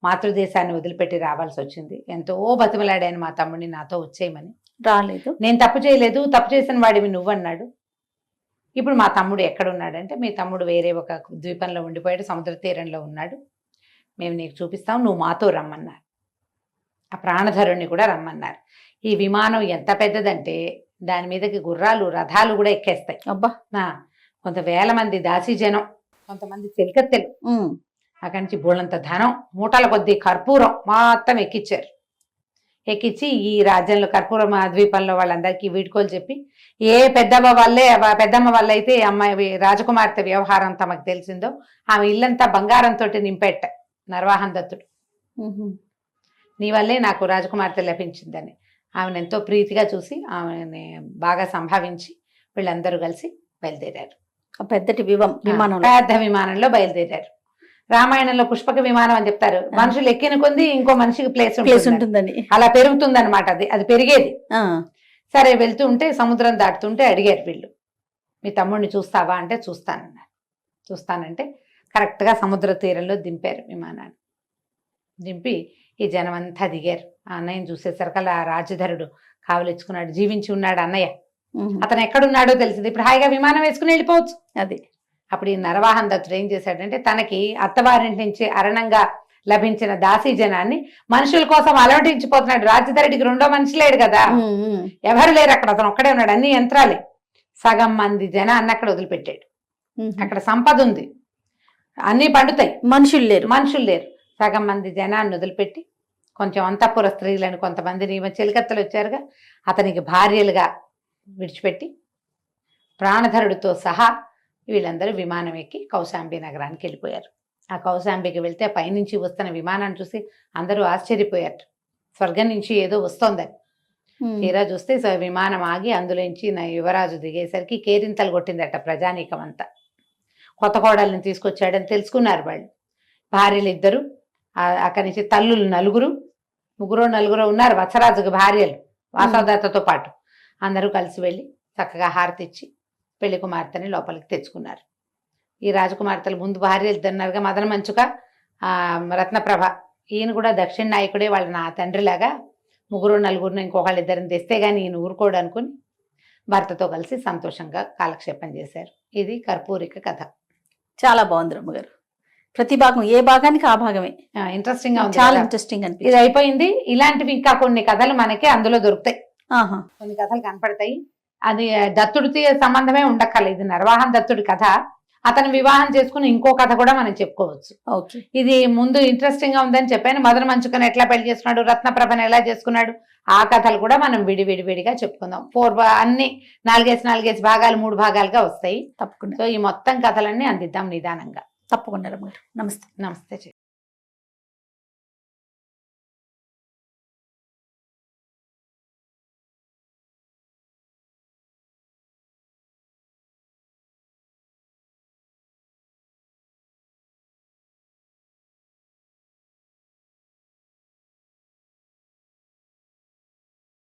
మాతృదేశాన్ని వదిలిపెట్టి రావాల్సి వచ్చింది. ఎంతో బతిమలాడాను మా తమ్ముడిని నాతో వచ్చేయమని. రాలేదు. నేను తప్పు చేయలేదు, తప్పు చేసిన వాడివి నువ్వన్నాడు. ఇప్పుడు మా తమ్ముడు ఎక్కడున్నాడంటే, మీ తమ్ముడు వేరే ఒక ద్వీపంలో ఉండిపోయాడు, సముద్ర తీరంలో ఉన్నాడు, మేము నీకు చూపిస్తాం, నువ్వు మాతో రమ్మన్నారు. ఆ ప్రాణధరుణ్ణి కూడా రమ్మన్నారు. ఈ విమానం ఎంత పెద్దదంటే దాని మీదకి గుర్రాలు రథాలు కూడా ఎక్కేస్తాయి. అబ్బా. కొంత వేల మంది దాసీ జనం, కొంతమంది చెలికత్తెలు, అక్కడి నుంచి బోళ్ళంత ధనం, మూటల కొద్దీ కర్పూరం మొత్తం ఎక్కించారు. ఎక్కించి ఈ రాజ్యంలో కర్పూరం ద్వీపంలో వాళ్ళందరికీ వీడ్కోలు చెప్పి, ఏ పెద్దమ్మ వల్ల అయితే అమ్మాయి రాజకుమార్తె వ్యవహారం తమకు తెలిసిందో ఆమె ఇల్లంతా బంగారంతో నింపెట్ట నరవాహన్ దత్తుడు. నీ వల్లే నాకు రాజకుమార్తె లభించిందని ఆమెను ఎంతో ప్రీతిగా చూసి ఆమెని బాగా సంభావించి వీళ్ళందరూ కలిసి బయలుదేరారు. పెద్దటి విమానం, పెద్ద విమానంలో బయలుదేరారు. రామాయణంలో పుష్పక విమానం అని చెప్తారు. మనుషులు ఎక్కిన కొంది ఇంకో మనిషికి ప్లేస్ ఉంటుందని, అలా పెరుగుతుంది అనమాట. అది పెరిగేది. సరే వెళ్తూ ఉంటే సముద్రం దాటుతుంటే అడిగారు వీళ్ళు, మీ తమ్ముడిని చూస్తావా అంటే చూస్తానన్నారు. చూస్తానంటే కరెక్ట్గా సముద్ర తీరంలో దింపారు విమానాన్ని. దింపి ఈ జనం అంతా దిగారు. ఆ అన్నయ్యని చూసేసరికల్లా ఆ రాజధరుడు కావలిచ్చుకున్నాడు, జీవించి ఉన్నాడు అన్నయ్య, అతను ఎక్కడున్నాడో తెలిసింది. ఇప్పుడు హాయిగా విమానం వేసుకుని వెళ్ళిపోవచ్చు. అది అప్పుడు ఈ నరవాహన్ దత్తుడు ఏం చేశాడంటే, తనకి అత్తవారింటి నుంచి అరణంగా లభించిన దాసీ జనాన్ని మనుషుల కోసం అలవటించిపోతున్నాడు. రాజధరుడికి రెండో మనిషి లేడు కదా, ఎవరు లేరు అక్కడ, అతను ఒక్కడే ఉన్నాడు, అన్ని యంత్రాలే. సగం మంది జనాన్ని అక్కడ వదిలిపెట్టాడు. అక్కడ సంపద ఉంది, అన్ని పండుతాయి, మనుషులు లేరు. సగం మంది జనాన్ని వదిలిపెట్టి కొంచెం అంతఃపుర స్త్రీలను కొంతమందిని చెలికత్తలు వచ్చారుగా అతనికి భార్యలుగా విడిచిపెట్టి ప్రాణధరుడితో సహా వీళ్ళందరూ విమానం ఎక్కి కౌశాంబి నగరానికి వెళ్ళిపోయారు. ఆ కౌశాంబికి వెళ్తే పైనుంచి వస్తున్న విమానాన్ని చూసి అందరూ ఆశ్చర్యపోయారు. స్వర్గం నుంచి ఏదో వస్తోందని. తీరా చూస్తే విమానం ఆగి అందులోంచి నా యువరాజు దిగేసరికి కేరింతలు కొట్టిందట ప్రజానీకం అంతా. కొత్త కోడల్ని తీసుకొచ్చాడని తెలుసుకున్నారు వాళ్ళు. భార్యలు ఇద్దరు, అక్కడి నుంచి తల్లులు ముగ్గురు నలుగురు ఉన్నారు, వత్సరాజుకి భార్యలు వాసవదత్తతో పాటు. అందరూ కలిసి వెళ్ళి చక్కగా హారతి ఇచ్చి పెళ్లి కుమార్తెని లోపలికి తెచ్చుకున్నారు. ఈ రాజకుమార్తెలు ముందు భార్యలు ఇద్దరున్నారుగా, మదన మంచుక, రత్నప్రభ. ఈయన కూడా దక్షిణ నాయకుడే, వాళ్ళ నా తండ్రిలాగా ముగ్గురు నలుగురిని ఇంకొకళ్ళు ఇద్దరిని తెస్తే కానీ ఈయన ఊరుకోడు అనుకుని భర్తతో కలిసి సంతోషంగా కాలక్షేపం చేశారు. ఇది కర్పూరిక కథ. చాలా బాగుంది రమ్మగారు. ప్రతి భాగం ఏ భాగానికి ఆ భాగమే ఇంట్రెస్టింగ్ గా ఉంది, చాలా ఇంట్రెస్టింగ్ అని. ఇది అయిపోయింది. ఇలాంటివి ఇంకా కొన్ని కథలు మనకి అందులో దొరుకుతాయి, కొన్ని కథలు కనపడతాయి. అది దత్తుడికి సంబంధమే ఉండక్కర్లేదు. ఇది నరవాహన్ దత్తుడి కథ. అతను వివాహం చేసుకుని ఇంకో కథ కూడా మనం చెప్పుకోవచ్చు. ఇది ముందు ఇంట్రెస్టింగ్ గా ఉందని చెప్పాను. మదన మంచుకని ఎట్లా పెళ్లి చేసుకున్నాడు, రత్నప్రభను ఎలా చేసుకున్నాడు, ఆ కథలు కూడా మనం విడివిడిగా చెప్పుకుందాం. అన్ని 4 భాగాలు 3 భాగాలుగా వస్తాయి తప్పకుండా. సో ఈ మొత్తం కథలన్నీ అందిద్దాం నిదానంగా. తప్పకుండా. నమస్తే. నమస్తే.